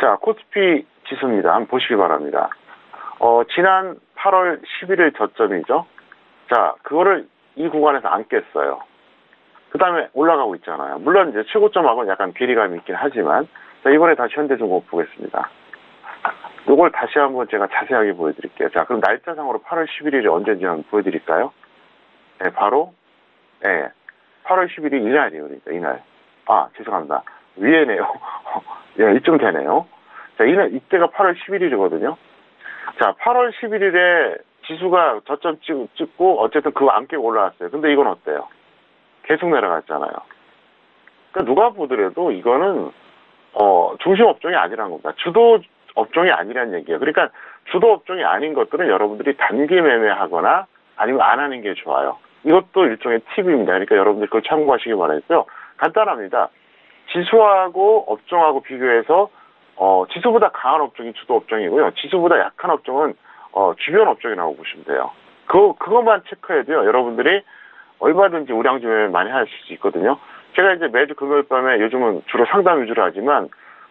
자, 코스피 지수입니다. 한번 보시기 바랍니다. 지난 8월 11일 저점이죠. 자, 그거를 이 구간에서 안 깼어요. 그 다음에 올라가고 있잖아요. 물론 이제 최고점하고는 약간 괴리감이 있긴 하지만 자, 이번에 다시 현대중공업 보겠습니다. 이걸 다시 한번 제가 자세하게 보여드릴게요. 자, 그럼 날짜상으로 8월 11일이 언제인지 한번 보여드릴까요? 네, 바로, 네, 8월 11일이 이날이에요. 그러니까 이날. 죄송합니다. 위에네요. 예, 이쯤 되네요. 자, 이때가 8월 11일이거든요. 자, 8월 11일에 지수가 저점 찍고 어쨌든 그거 안 깨고 올라왔어요. 근데 이건 어때요? 계속 내려갔잖아요. 그러니까 누가 보더라도 이거는, 중심 업종이 아니라는 겁니다. 주도 업종이 아니라는 얘기예요. 그러니까 주도 업종이 아닌 것들은 여러분들이 단기 매매하거나 아니면 안 하는 게 좋아요. 이것도 일종의 팁입니다. 그러니까 여러분들 그걸 참고하시기 바라겠고요. 간단합니다. 지수하고 업종하고 비교해서 지수보다 강한 업종이 주도 업종이고요. 지수보다 약한 업종은 주변 업종이라고 보시면 돼요. 그것만 체크해야 돼요. 여러분들이 얼마든지 우량주 매매 많이 하실 수 있거든요. 제가 이제 매주 금요일 밤에 요즘은 주로 상담 위주로 하지만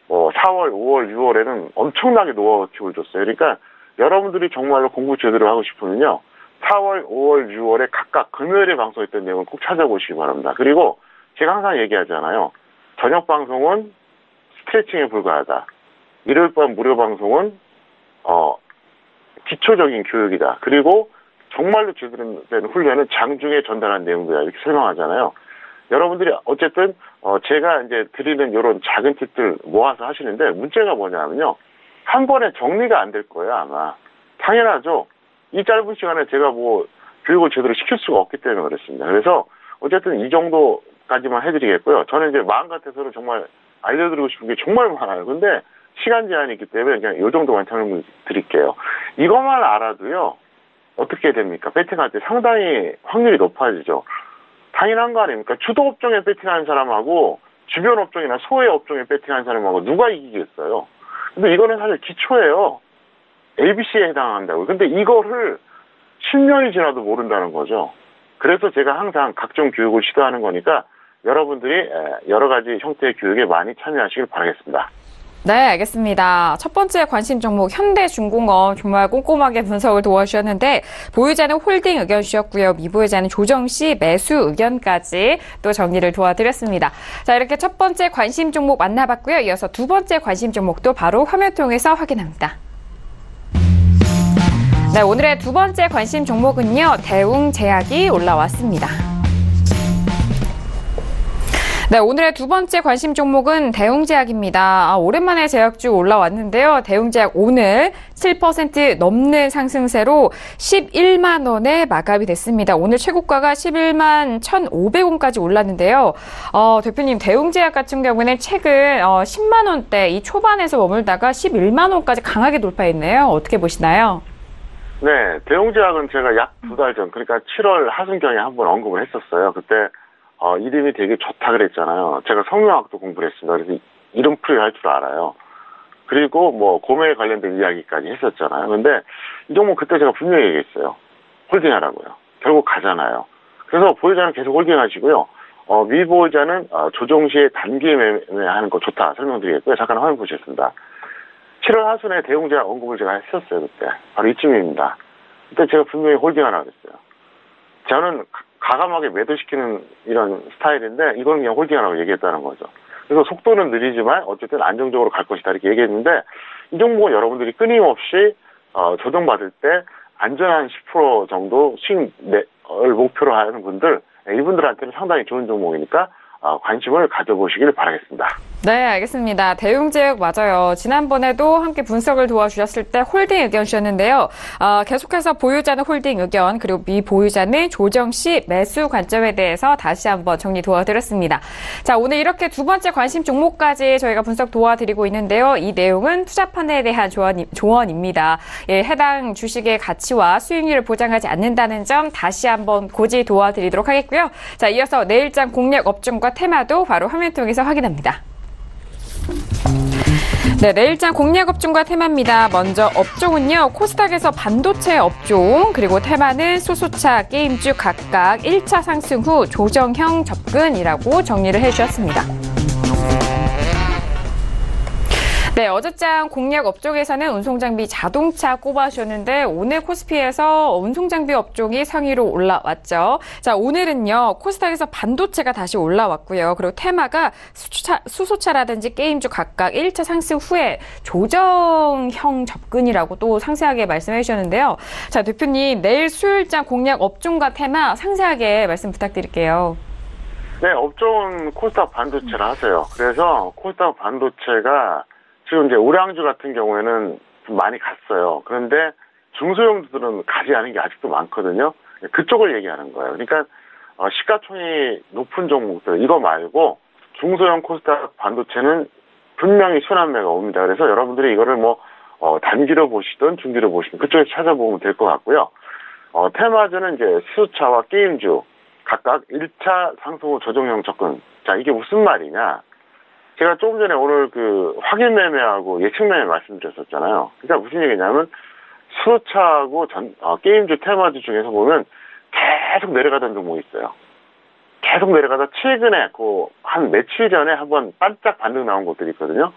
4월, 5월, 6월에는 엄청나게 노하우 팁을 줬어요. 그러니까 여러분들이 정말로 공부 제대로 하고 싶으면요. 4월, 5월, 6월에 각각 금요일에 방송했던 내용을 꼭 찾아보시기 바랍니다. 그리고 제가 항상 얘기하잖아요. 저녁 방송은 스트레칭에 불과하다. 일요일 밤 무료 방송은 기초적인 교육이다. 그리고 정말로 제대로 된 훈련은 장중에 전달한 내용이다. 이렇게 설명하잖아요. 여러분들이 어쨌든 제가 이제 드리는 이런 작은 팁들 모아서 하시는데 문제가 뭐냐면요. 한 번에 정리가 안 될 거예요, 아마. 당연하죠. 이 짧은 시간에 제가 교육을 제대로 시킬 수가 없기 때문에 그렇습니다. 그래서 어쨌든 이 정도까지만 해드리겠고요. 저는 이제 마음 같아서는 정말 알려드리고 싶은 게 정말 많아요. 근데 시간 제한이 있기 때문에 그냥 이 정도만 설명드릴게요. 이것만 알아도요. 어떻게 됩니까? 배팅할 때 상당히 확률이 높아지죠. 당연한 거 아닙니까? 주도 업종에 배팅하는 사람하고 주변 업종이나 소외 업종에 배팅하는 사람하고 누가 이기겠어요? 근데 이거는 사실 기초예요. ABC에 해당한다고요. 근데 이거를 10년이 지나도 모른다는 거죠. 그래서 제가 항상 각종 교육을 시도하는 거니까 여러분들이 여러 가지 형태의 교육에 많이 참여하시길 바라겠습니다. 네, 알겠습니다. 첫 번째 관심 종목 현대중공업 정말 꼼꼼하게 분석을 도와주셨는데 보유자는 홀딩 의견 주셨고요. 미보유자는 조정 시 매수 의견까지 또 정리를 도와드렸습니다. 자, 이렇게 첫 번째 관심 종목 만나봤고요. 이어서 두 번째 관심 종목도 바로 화면 통해서 확인합니다. 네, 오늘의 두 번째 관심 종목은요. 대웅제약이 올라왔습니다. 네, 오늘의 두 번째 관심 종목은 대웅제약입니다. 오랜만에 제약주 올라왔는데요. 대웅제약 오늘 7% 넘는 상승세로 11만 원에 마감이 됐습니다. 오늘 최고가가 11만 1,500원까지 올랐는데요. 대표님, 대웅제약 같은 경우에는 최근 10만 원대 이 초반에서 머물다가 11만 원까지 강하게 돌파했네요. 어떻게 보시나요? 네, 대웅제약은 제가 약 2달 전, 그러니까 7월 하순경에 한번 언급을 했었어요. 그때, 이름이 되게 좋다 그랬잖아요. 제가 성형학도 공부를 했습니다. 그래서 이름 풀이 할 줄 알아요. 그리고 뭐, 고매에 관련된 이야기까지 했었잖아요. 근데 이 종목 그때 제가 분명히 얘기했어요. 홀딩 하라고요. 결국 가잖아요. 그래서 보유자는 계속 홀딩 하시고요. 미보유자는, 조정 시에 단기 매매하는 거 좋다 설명드리겠고요. 잠깐 화면 보시겠습니다. 7월 하순에 대웅제약 언급을 제가 했었어요, 그때. 바로 이쯤입니다. 그때 제가 분명히 홀딩하라고 했어요. 저는 가감하게 매도시키는 이런 스타일인데, 이건 그냥 홀딩하라고 얘기했다는 거죠. 그래서 속도는 느리지만, 어쨌든 안정적으로 갈 것이다, 이렇게 얘기했는데, 이 종목은 여러분들이 끊임없이, 조정받을 때, 안전한 10% 정도 수익을 목표로 하는 분들, 이분들한테는 상당히 좋은 종목이니까, 관심을 가져보시길 바라겠습니다. 네, 알겠습니다. 대웅제약 맞아요. 지난번에도 함께 분석을 도와주셨을 때 홀딩 의견 주셨는데요. 계속해서 보유자는 홀딩 의견, 그리고 미보유자는 조정 시 매수 관점에 대해서 다시 한번 정리 도와드렸습니다. 자, 오늘 이렇게 두 번째 관심 종목까지 저희가 분석 도와드리고 있는데요. 이 내용은 투자판에 대한 조언입니다. 예, 해당 주식의 가치와 수익률을 보장하지 않는다는 점 다시 한번 고지 도와드리도록 하겠고요. 자, 이어서 내일장 공략 업종과 테마도 바로 화면 통해서 확인합니다. 네, 내일장 공략 업종과 테마입니다. 먼저 업종은요, 코스닥에서 반도체 업종, 그리고 테마는 수소차, 게임주 각각 1차 상승 후 조정형 접근이라고 정리를 해주셨습니다. 네, 어제장 공략 업종에서는 운송장비 자동차 꼽아주셨는데 오늘 코스피에서 운송장비 업종이 상위로 올라왔죠. 자, 오늘은요, 코스닥에서 반도체가 다시 올라왔고요. 그리고 테마가 수소차라든지 게임주 각각 1차 상승 후에 조정형 접근이라고 또 상세하게 말씀해 주셨는데요. 자, 대표님, 내일 수요일장 공략 업종과 테마 상세하게 말씀 부탁드릴게요. 네, 업종은 코스닥 반도체라 하세요. 그래서 코스닥 반도체가 지금 이제 우량주 같은 경우에는 좀 많이 갔어요. 그런데 중소형주들은 가지 않은 게 아직도 많거든요. 그쪽을 얘기하는 거예요. 그러니까 시가총이 높은 종목들 이거 말고 중소형 코스닥 반도체는 분명히 순환매가 옵니다. 그래서 여러분들이 이거를 뭐 단기로 보시든 중기로 보시든 그쪽에서 찾아보면 될 것 같고요. 테마주는 이제 수소차와 게임주 각각 1차 상승 후 조정형 접근. 자, 이게 무슨 말이냐? 제가 조금 전에 오늘 그 확인 매매하고 예측 매매 말씀드렸었잖아요. 그러니까 무슨 얘기냐면 수소차하고 게임주 테마주 중에서 보면 계속 내려가던 종목이 있어요. 계속 내려가다 최근에 한 며칠 전에 한번 반짝 반등 나온 것들이 있거든요.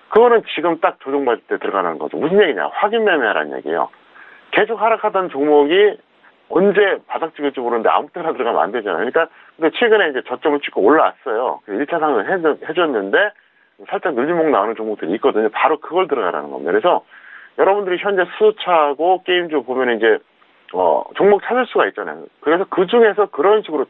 그거는 지금 딱 조정받을 때 들어가는 거죠. 무슨 얘기냐? 확인 매매하라는 얘기예요. 계속 하락하던 종목이 언제 바닥 찍을지 모르는데 아무 때나 들어가면 안 되잖아요. 그러니까 근데 최근에 이제 저점을 찍고 올라왔어요. 1차 상승을 해줬는데 살짝 늘리목 나오는 종목들이 있거든요. 바로 그걸 들어가라는 겁니다. 그래서 여러분들이 현재 수소차하고 게임주 보면 이제 종목 찾을 수가 있잖아요. 그래서 그 중에서 그런 식으로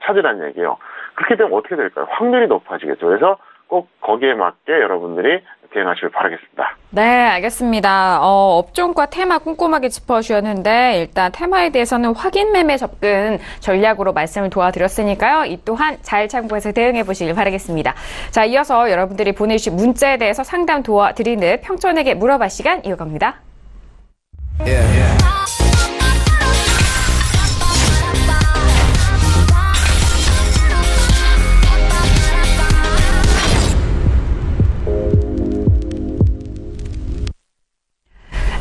찾으라는 얘기예요. 그렇게 되면 어떻게 될까요? 확률이 높아지겠죠. 그래서 꼭 거기에 맞게 여러분들이 대응하시길 바라겠습니다. 네, 알겠습니다. 업종과 테마 꼼꼼하게 짚어주셨는데 일단 테마에 대해서는 확인 매매 접근 전략으로 말씀을 도와드렸으니까요. 이 또한 잘 참고해서 대응해 보시길 바라겠습니다. 자, 이어서 여러분들이 보내주신 문자에 대해서 상담 도와드리는 평촌에게 물어봐 시간 이어갑니다.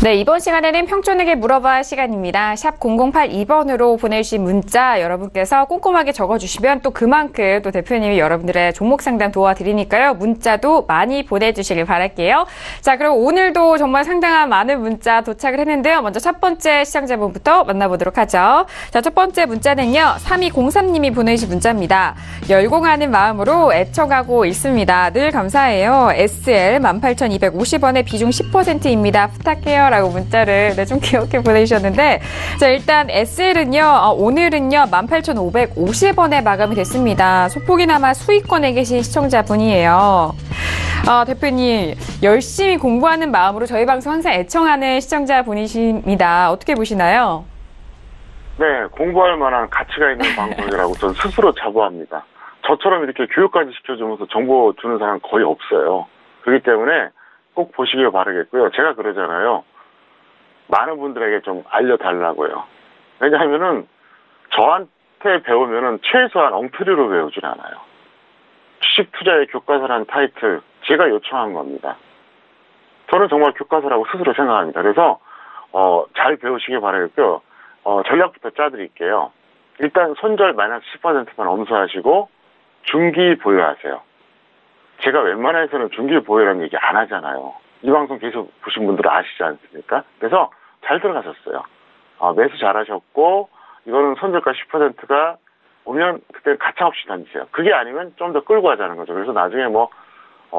네, 이번 시간에는 평촌에게 물어봐 시간입니다. 샵 0082번으로 보내주신 문자 여러분께서 꼼꼼하게 적어주시면 또 그만큼 또 대표님이 여러분들의 종목 상담 도와드리니까요. 문자도 많이 보내주시길 바랄게요. 자, 그럼 오늘도 정말 상당한 많은 문자 도착을 했는데요. 먼저 첫 번째 시청자분부터 만나보도록 하죠. 자, 첫 번째 문자는요. 3203님이 보내주신 문자입니다. 열공하는 마음으로 애청하고 있습니다. 늘 감사해요. SL 18,250원의 비중 10%입니다. 부탁해요. 라고 문자를 좀 귀엽게 보내주셨는데, 자, 일단 SL은요, 오늘은요, 18,550원에 마감이 됐습니다. 소폭이나마 수익권에 계신 시청자분이에요. 대표님, 열심히 공부하는 마음으로 저희 방송 항상 애청하는 시청자분이십니다. 어떻게 보시나요? 네, 공부할 만한 가치가 있는 방송이라고 저는 스스로 자부합니다. 저처럼 이렇게 교육까지 시켜주면서 정보 주는 사람 거의 없어요. 그렇기 때문에 꼭 보시길 바라겠고요. 제가 그러잖아요. 많은 분들에게 좀 알려달라고요. 왜냐하면은 저한테 배우면은 최소한 엉터리로 배우질 않아요. 주식 투자의 교과서라는 타이틀 제가 요청한 겁니다. 저는 정말 교과서라고 스스로 생각합니다. 그래서 잘 배우시길 바라겠고요. 전략부터 짜드릴게요. 일단 손절 마이너스 10%만 엄수하시고 중기 보유하세요. 제가 웬만해서는 중기 보유라는 얘기 안 하잖아요. 이 방송 계속 보신 분들은 아시지 않습니까? 그래서 잘 들어가셨어요. 매수 잘하셨고 이거는 손절가 10%가 오면 그때 가차없이 던지세요. 그게 아니면 좀 더 끌고 가자는 거죠. 그래서 나중에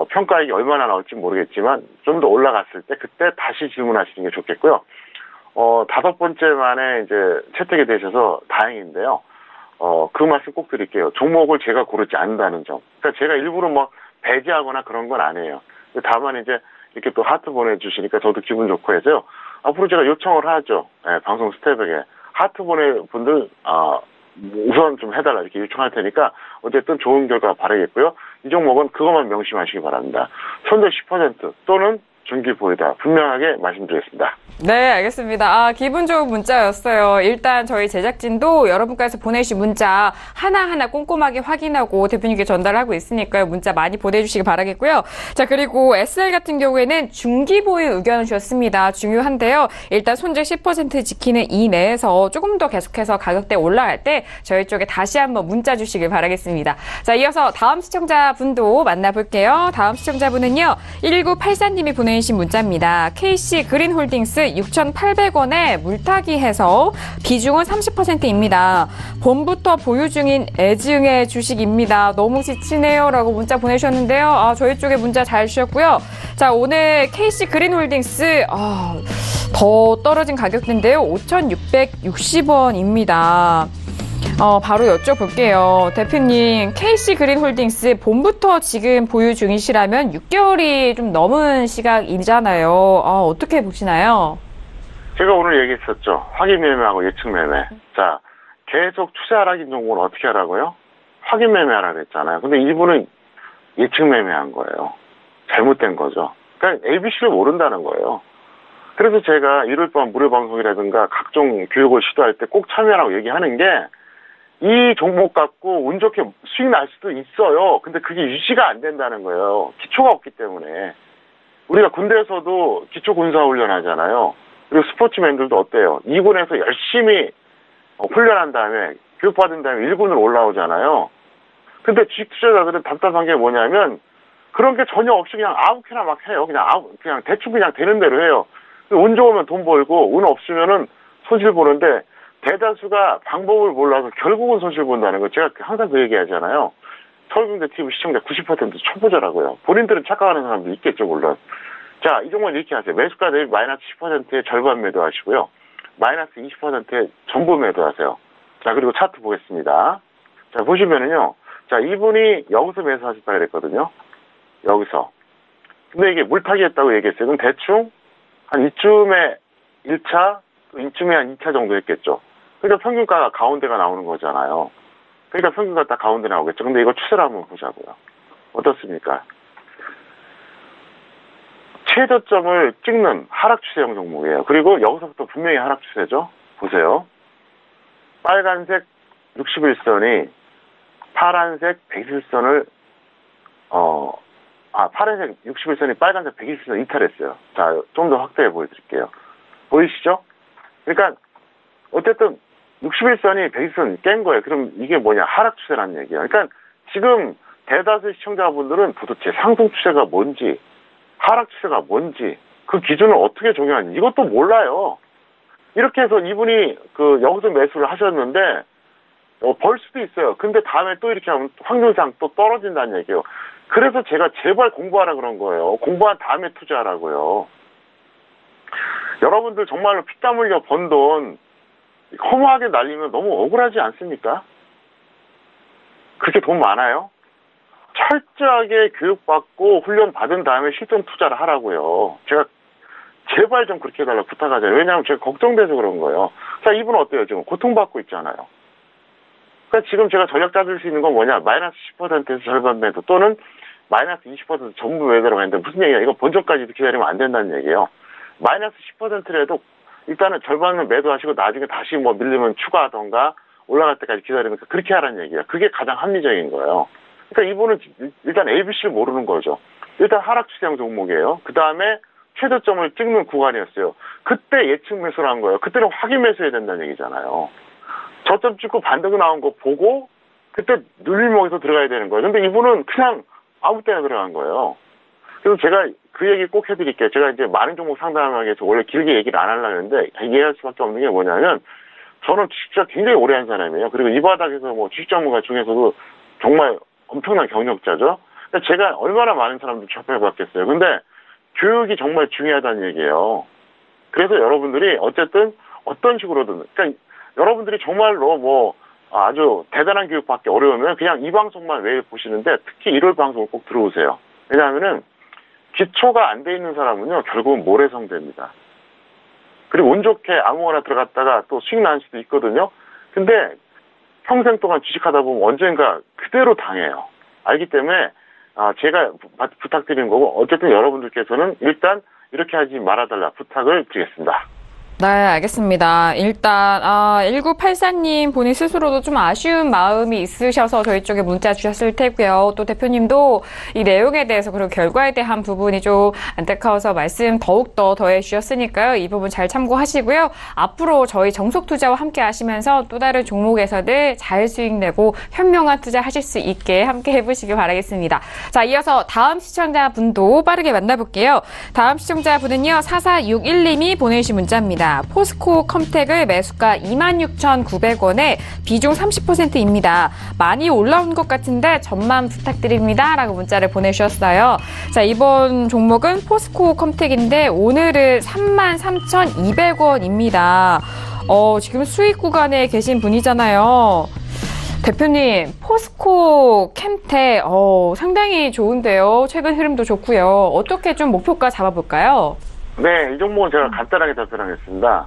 평가액이 얼마나 나올지 모르겠지만 좀 더 올라갔을 때 그때 다시 질문하시는 게 좋겠고요. 5번째 만에 이제 채택이 되셔서 다행인데요. 그 말씀 꼭 드릴게요. 종목을 제가 고르지 않는다는 점. 그러니까 제가 일부러 배제하거나 그런 건 아니에요. 다만 이제 이렇게 또 하트 보내주시니까 저도 기분 좋고 해서요. 앞으로 제가 요청을 하죠. 방송 스태프에게. 하트 보낸 분들, 우선 좀 해달라 이렇게 요청할 테니까 어쨌든 좋은 결과 바라겠고요. 이 종목은 그것만 명심하시기 바랍니다. 손절 10% 또는 중기 보유다. 분명하게 말씀드리겠습니다. 네, 알겠습니다. 기분 좋은 문자였어요. 일단 저희 제작진도 여러분께서 보내주신 문자 하나하나 꼼꼼하게 확인하고 대표님께 전달하고 있으니까요. 문자 많이 보내주시기 바라겠고요. 자, 그리고 SL 같은 경우에는 중기 보유 의견을 주셨습니다. 중요한데요. 일단 손절 10% 지키는 이 내에서 조금 더 계속해서 가격대 올라갈 때 저희 쪽에 다시 한번 문자 주시길 바라겠습니다. 자, 이어서 다음 시청자분도 만나볼게요. 다음 시청자분은요. 1984님이 보내주신 문자입니다. KC 그린홀딩스 6,800원에 물타기 해서 비중은 30%입니다. 봄부터 보유 중인 애증의 주식입니다. 너무 지치네요. 라고 문자 보내주셨는데요. 저희 쪽에 문자 잘 주셨고요. 자, 오늘 KC 그린홀딩스, 더 떨어진 가격대인데요. 5,660원입니다. 바로 여쭤볼게요. 대표님, KC 그린홀딩스 봄부터 지금 보유 중이시라면 6개월이 좀 넘은 시각이잖아요. 어떻게 보시나요? 제가 오늘 얘기했었죠. 확인 매매하고 예측 매매. 자, 계속 투자하라는 종목은 어떻게 하라고요? 확인 매매하라고 했잖아요. 근데 이분은 예측 매매한 거예요. 잘못된 거죠. 그러니까 ABC를 모른다는 거예요. 그래서 제가 일요일 밤 무료 방송이라든가 각종 교육을 시도할 때 꼭 참여하라고 얘기하는 게 이 종목 갖고 운 좋게 수익 날 수도 있어요. 근데 그게 유지가 안 된다는 거예요. 기초가 없기 때문에. 우리가 군대에서도 기초 군사 훈련 하잖아요. 그리고 스포츠맨들도 어때요? 2군에서 열심히 훈련한 다음에 교육받은 다음에 1군으로 올라오잖아요. 근데 주식 투자자들은 답답한 게 뭐냐면 그런 게 전혀 없이 그냥 아무렇게나 막 해요. 그냥 대충 그냥 되는 대로 해요. 운 좋으면 돈 벌고 운 없으면은 손실 보는데 대다수가 방법을 몰라서 결국은 손실 본다는 거 제가 항상 그 얘기하잖아요. 서울경제 TV 시청자 90% 초보자라고요. 본인들은 착각하는 사람도 있겠죠, 물론. 자, 이 종목은 이렇게 하세요. 매수가 대비 마이너스 10%의 절반 매도하시고요. 마이너스 20%의 전부 매도하세요. 자, 그리고 차트 보겠습니다. 자, 보시면은요. 자, 이분이 여기서 매수하셨다고 그랬거든요. 여기서. 근데 이게 물타기 했다고 얘기했어요. 그럼 대충 한 이쯤에 1차, 이쯤에 한 2차 정도 했겠죠. 그러니까 평균가가 가운데가 나오는 거잖아요. 그러니까 평균가 딱 가운데 나오겠죠. 근데 이거 추세를 한번 보자고요. 어떻습니까? 최저점을 찍는 하락 추세형 종목이에요. 그리고 여기서부터 분명히 하락 추세죠. 보세요. 빨간색 61선이 파란색 120선을 파란색 61선이 빨간색 120선 이탈했어요. 자, 좀 더 확대해 보여드릴게요. 보이시죠? 그러니까 어쨌든 61선이 120선 깬 거예요. 그럼 이게 뭐냐? 하락 추세라는 얘기예요. 그러니까 지금 대다수 시청자분들은 도대체 상승 추세가 뭔지 하락 추세가 뭔지 그 기준을 어떻게 적용하는지 이것도 몰라요. 이렇게 해서 이분이 여기서 매수를 하셨는데 벌 수도 있어요. 근데 다음에 또 이렇게 하면 확률상 또 떨어진다는 얘기예요. 그래서 제가 제발 공부하라 그런 거예요. 공부한 다음에 투자하라고요. 여러분들 정말로 피땀 흘려 번 돈 허무하게 날리면 너무 억울하지 않습니까? 그렇게 돈 많아요? 철저하게 교육받고 훈련 받은 다음에 실전 투자를 하라고요. 제가 제발 좀 그렇게 해달라고 부탁하잖아요. 왜냐하면 제가 걱정돼서 그런 거예요. 자, 이분 어때요? 지금 고통받고 있잖아요. 그러니까 지금 제가 전략 짜줄 수 있는 건 뭐냐? 마이너스 10%에서 절반 매도 또는 마이너스 20% 전부 매도라고 했는데 무슨 얘기야? 이거 본전까지 기다리면 안 된다는 얘기예요. 마이너스 10%라도 일단은 절반은 매도하시고 나중에 다시 뭐 밀리면 추가하던가 올라갈 때까지 기다리니까 그렇게 하라는 얘기야. 그게 가장 합리적인 거예요. 그러니까 이분은 일단 ABC를 모르는 거죠. 일단 하락 추세형 종목이에요. 그 다음에 최저점을 찍는 구간이었어요. 그때 예측 매수를 한 거예요. 그때는 확인 매수해야 된다는 얘기잖아요. 저점 찍고 반등 나온 거 보고 그때 눌림목에서 들어가야 되는 거예요. 근데 이분은 그냥 아무 때나 들어간 거예요. 그래서 제가 그 얘기 꼭 해드릴게요. 제가 이제 많은 종목 상담하기 위해서 원래 길게 얘기를 안 하려고 했는데 이해할 수밖에 없는 게 뭐냐면 저는 진짜 굉장히 오래 한 사람이에요. 그리고 이 바닥에서 뭐 주식 전문가 중에서도 정말 엄청난 경력자죠. 그러니까 제가 얼마나 많은 사람들 접해봤겠어요. 근데 교육이 정말 중요하다는 얘기예요. 그래서 여러분들이 어쨌든 어떤 식으로든 그러니까 여러분들이 정말로 뭐 아주 대단한 교육받기 어려우면 그냥 이 방송만 매일 보시는데 특히 1월 방송을 꼭 들어오세요. 왜냐하면은 기초가 안 돼 있는 사람은요 결국은 모래성대입니다. 그리고 운 좋게 아무거나 들어갔다가 또 수익 날 수도 있거든요. 근데 평생 동안 주식하다 보면 언젠가 그대로 당해요. 알기 때문에 제가 부탁드리는 거고 어쨌든 여러분들께서는 일단 이렇게 하지 말아달라 부탁을 드리겠습니다. 네, 알겠습니다. 일단 1984님 본인 스스로도 좀 아쉬운 마음이 있으셔서 저희 쪽에 문자 주셨을 테고요. 또 대표님도 이 내용에 대해서 그리고 결과에 대한 부분이 좀 안타까워서 말씀 더욱더 더해 주셨으니까요. 이 부분 잘 참고하시고요. 앞으로 저희 정석투자와 함께 하시면서 또 다른 종목에서도 잘 수익 내고 현명한 투자 하실 수 있게 함께 해보시길 바라겠습니다. 자, 이어서 다음 시청자분도 빠르게 만나볼게요. 다음 시청자분은요. 4461님이 보내주신 문자입니다. 포스코 컴텍을 매수가 26,900원에 비중 30%입니다. 많이 올라온 것 같은데 전망 부탁드립니다. 라고 문자를 보내주셨어요. 자, 이번 종목은 포스코 컴텍인데 오늘은 33,200원입니다. 지금 수익 구간에 계신 분이잖아요. 대표님, 포스코 캠텍 상당히 좋은데요. 최근 흐름도 좋고요. 어떻게 좀 목표가 잡아볼까요? 네, 이 종목은 제가 간단하게 답변하겠습니다.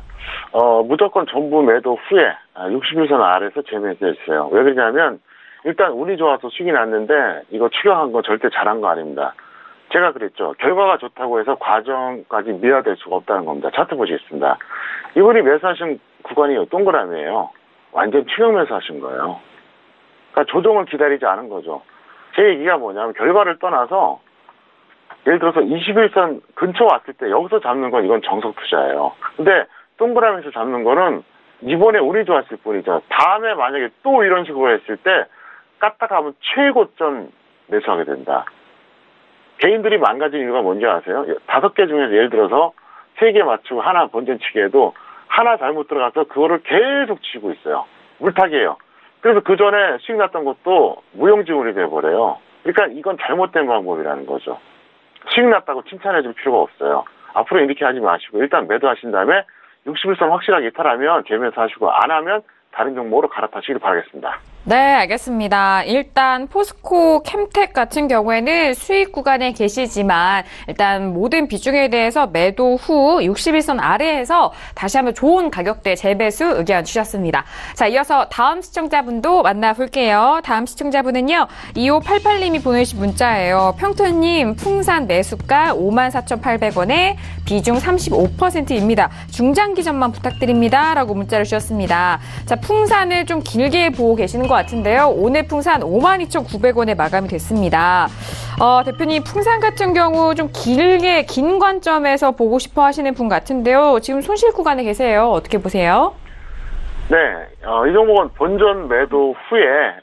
무조건 전부 매도 후에 61선 아래에서 재매수했어요. 왜 그러냐면 일단 운이 좋아서 수익이 났는데 이거 추격한 건 절대 잘한 거 아닙니다. 제가 그랬죠. 결과가 좋다고 해서 과정까지 미화될 수가 없다는 겁니다. 차트 보시겠습니다. 이분이 매수하신 구간이 동그라미예요. 완전 추격 매수하신 거예요. 그러니까 조정을 기다리지 않은 거죠. 제 얘기가 뭐냐면 결과를 떠나서 예를 들어서 21선 근처 왔을 때 여기서 잡는 건 이건 정석 투자예요. 근데 동그라미에서 잡는 거는 이번에 운이 좋았을 뿐이죠. 다음에 만약에 또 이런 식으로 했을 때 까딱하면 최고점 매수하게 된다. 개인들이 망가진 이유가 뭔지 아세요? 5개 중에서 예를 들어서 3개 맞추고 하나 본전치기 해도 하나 잘못 들어가서 그거를 계속 치고 있어요. 물타기예요. 그래서 그 전에 수익 났던 것도 무용지물이 돼버려요. 그러니까 이건 잘못된 방법이라는 거죠. 수익 났다고 칭찬해 줄 필요가 없어요. 앞으로 이렇게 하지 마시고 일단 매도하신 다음에 61선 확실하게 이탈하면 재매수하시고 안 하면 다른 종목으로 갈아타시길 바라겠습니다. 네, 알겠습니다. 일단 포스코 캠텍 같은 경우에는 수익 구간에 계시지만 일단 모든 비중에 대해서 매도 후 61선 아래에서 다시 한번 좋은 가격대 재매수 의견 주셨습니다. 자, 이어서 다음 시청자분도 만나볼게요. 다음 시청자분은요. 2588님이 보내주신 문자예요. 평토님 풍산 매수가 54,800원에 비중 35%입니다. 중장기 전망 부탁드립니다. 라고 문자를 주셨습니다. 자, 풍산을 좀 길게 보고 계시는 것 같은데요. 오늘 풍산 52,900원에 마감이 됐습니다. 대표님, 풍산 같은 경우 좀 길게, 긴 관점에서 보고 싶어 하시는 분 같은데요. 지금 손실 구간에 계세요. 어떻게 보세요? 네, 이 종목은 본전 매도 후에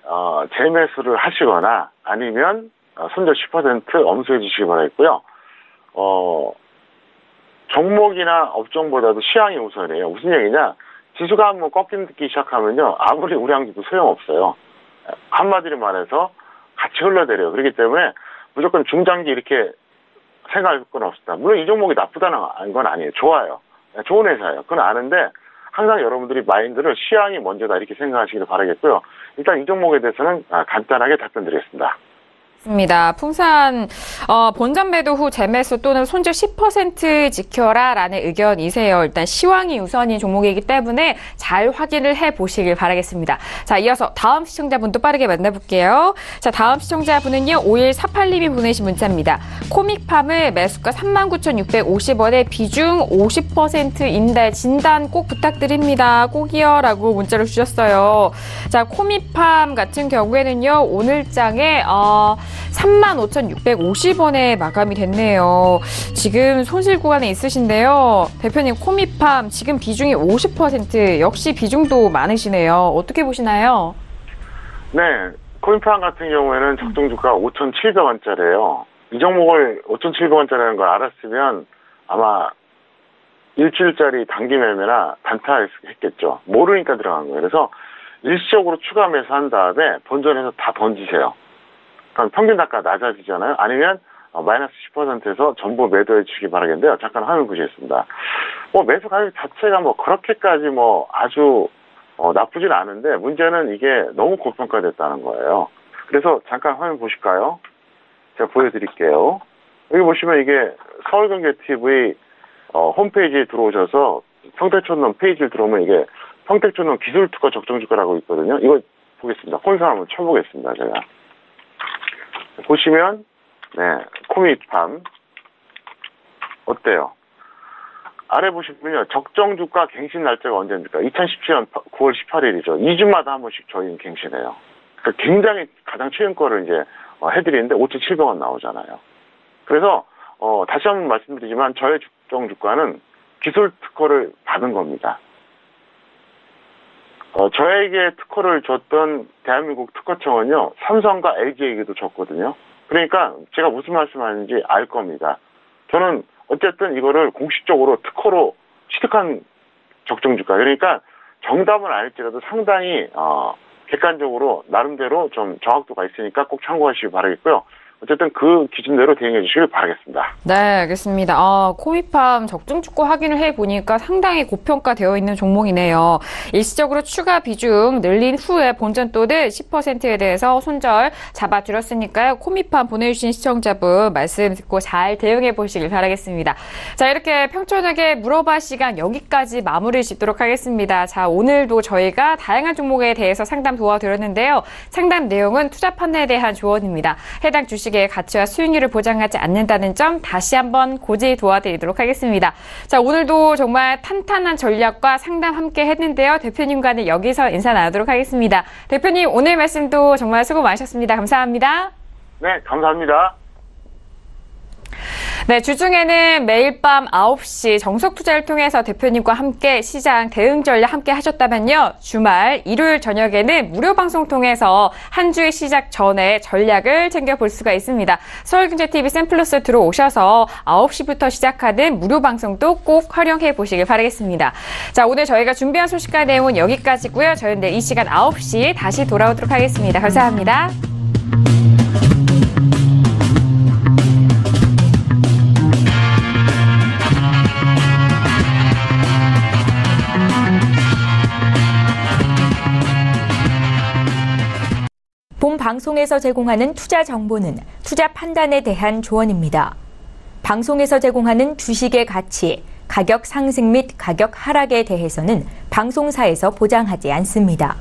재매수를 하시거나 아니면 손절 10% 엄수해 주시기 바라겠고요. 종목이나 업종보다도 시향이 우선이에요. 무슨 얘기냐? 지수가 한번 꺾이기 시작하면요. 아무리 우량주도 소용없어요. 한마디로 말해서 같이 흘러내려요. 그렇기 때문에 무조건 중장기 이렇게 생각할 건 없습니다. 물론 이 종목이 나쁘다는 건 아니에요. 좋아요. 좋은 회사예요. 그건 아는데 항상 여러분들이 마인드를 시향이 먼저다 이렇게 생각하시길 바라겠고요. 일단 이 종목에 대해서는 간단하게 답변드리겠습니다. 입니다. 풍산 본전 매도 후 재매수 또는 손절 10% 지켜라라는 의견이세요. 일단 시황이 우선인 종목이기 때문에 잘 확인을 해보시길 바라겠습니다. 자, 이어서 다음 시청자분도 빠르게 만나볼게요. 자, 다음 시청자분은요. 5148님이 보내신 문자입니다. 코믹팜을 매수가 39,650원에 비중 50%인데 진단 꼭 부탁드립니다. 꼭이요 라고 문자를 주셨어요. 자, 코믹팜 같은 경우에는요. 오늘장에 35,650원에 마감이 됐네요. 지금 손실 구간에 있으신데요. 대표님, 코믹팜 지금 비중이 50%, 역시 비중도 많으시네요. 어떻게 보시나요? 네, 코믹팜 같은 경우에는 적정주가 5,700원짜리예요. 이 종목을 5,700원짜리라는 걸 알았으면 아마 일주일짜리 단기 매매나 단타했겠죠. 모르니까 들어간 거예요. 그래서 일시적으로 추가 매수한 다음에 본전에서 다 던지세요. 그럼 평균 단가 낮아지잖아요. 아니면 마이너스 10%에서 전부 매도해 주시기 바라겠는데요. 잠깐 화면 보시겠습니다. 매수 가격 자체가 그렇게까지 아주 나쁘진 않은데 문제는 이게 너무 고평가됐다는 거예요. 그래서 잠깐 화면 보실까요? 제가 보여드릴게요. 여기 보시면 이게 서울경제TV 홈페이지에 들어오셔서 평택촌놈 페이지를 들어오면 이게 평택촌놈 기술특허 적정주가라고 있거든요. 이거 보겠습니다. 혼선 한번 쳐보겠습니다. 제가. 보시면 코믹팜 어때요? 아래 보시면요. 적정주가 갱신 날짜가 언제입니까? 2017년 9월 18일이죠. 2주마다 한 번씩 저희는 갱신해요. 그러니까 굉장히 가장 최근 거를 이제 해드리는데 5,700원 나오잖아요. 그래서 다시 한번 말씀드리지만 저의 적정주가는 기술 특허를 받은 겁니다. 저에게 특허를 줬던 대한민국 특허청은요, 삼성과 LG에게도 줬거든요. 그러니까 제가 무슨 말씀하는지 알 겁니다. 저는 어쨌든 이거를 공식적으로 특허로 취득한 적정주가. 그러니까 정답은 아닐지라도 상당히 객관적으로 나름대로 좀 정확도가 있으니까 꼭 참고하시기 바라겠고요. 어쨌든 그 기준대로 대응해 주시길 바라겠습니다. 네, 알겠습니다. 코믹팜 적정주가 확인을 해보니까 상당히 고평가되어 있는 종목이네요. 일시적으로 추가 비중 늘린 후에 본전 또는 10%에 대해서 손절 잡아드렸으니까요. 코믹팜 보내주신 시청자분 말씀 듣고 잘 대응해 보시길 바라겠습니다. 자, 이렇게 평촌하게 물어봐 시간 여기까지 마무리 짓도록 하겠습니다. 자, 오늘도 저희가 다양한 종목에 대해서 상담 도와드렸는데요. 상담 내용은 투자 판단에 대한 조언입니다. 해당 주식 가치와 수익률을 보장하지 않는다는 점 다시 한번 고지 도와드리도록 하겠습니다. 자, 오늘도 정말 탄탄한 전략과 상담 함께 했는데요. 대표님과는 여기서 인사 나누도록 하겠습니다. 대표님, 오늘 말씀도 정말 수고 많으셨습니다. 감사합니다. 네, 감사합니다. 네, 주중에는 매일 밤 9시 정석투자를 통해서 대표님과 함께 시장 대응 전략 함께 하셨다면요. 주말 일요일 저녁에는 무료 방송 통해서 한 주의 시작 전에 전략을 챙겨볼 수가 있습니다. 서울경제TV 샘플러스 들어오셔서 9시부터 시작하는 무료 방송도 꼭 활용해 보시길 바라겠습니다. 자, 오늘 저희가 준비한 소식과 내용은 여기까지고요. 저희는 내일 이 시간 9시 다시 돌아오도록 하겠습니다. 감사합니다. 본 방송에서 제공하는 투자 정보는 투자 판단에 대한 조언입니다. 방송에서 제공하는 주식의 가치, 가격 상승 및 가격 하락에 대해서는 방송사에서 보장하지 않습니다.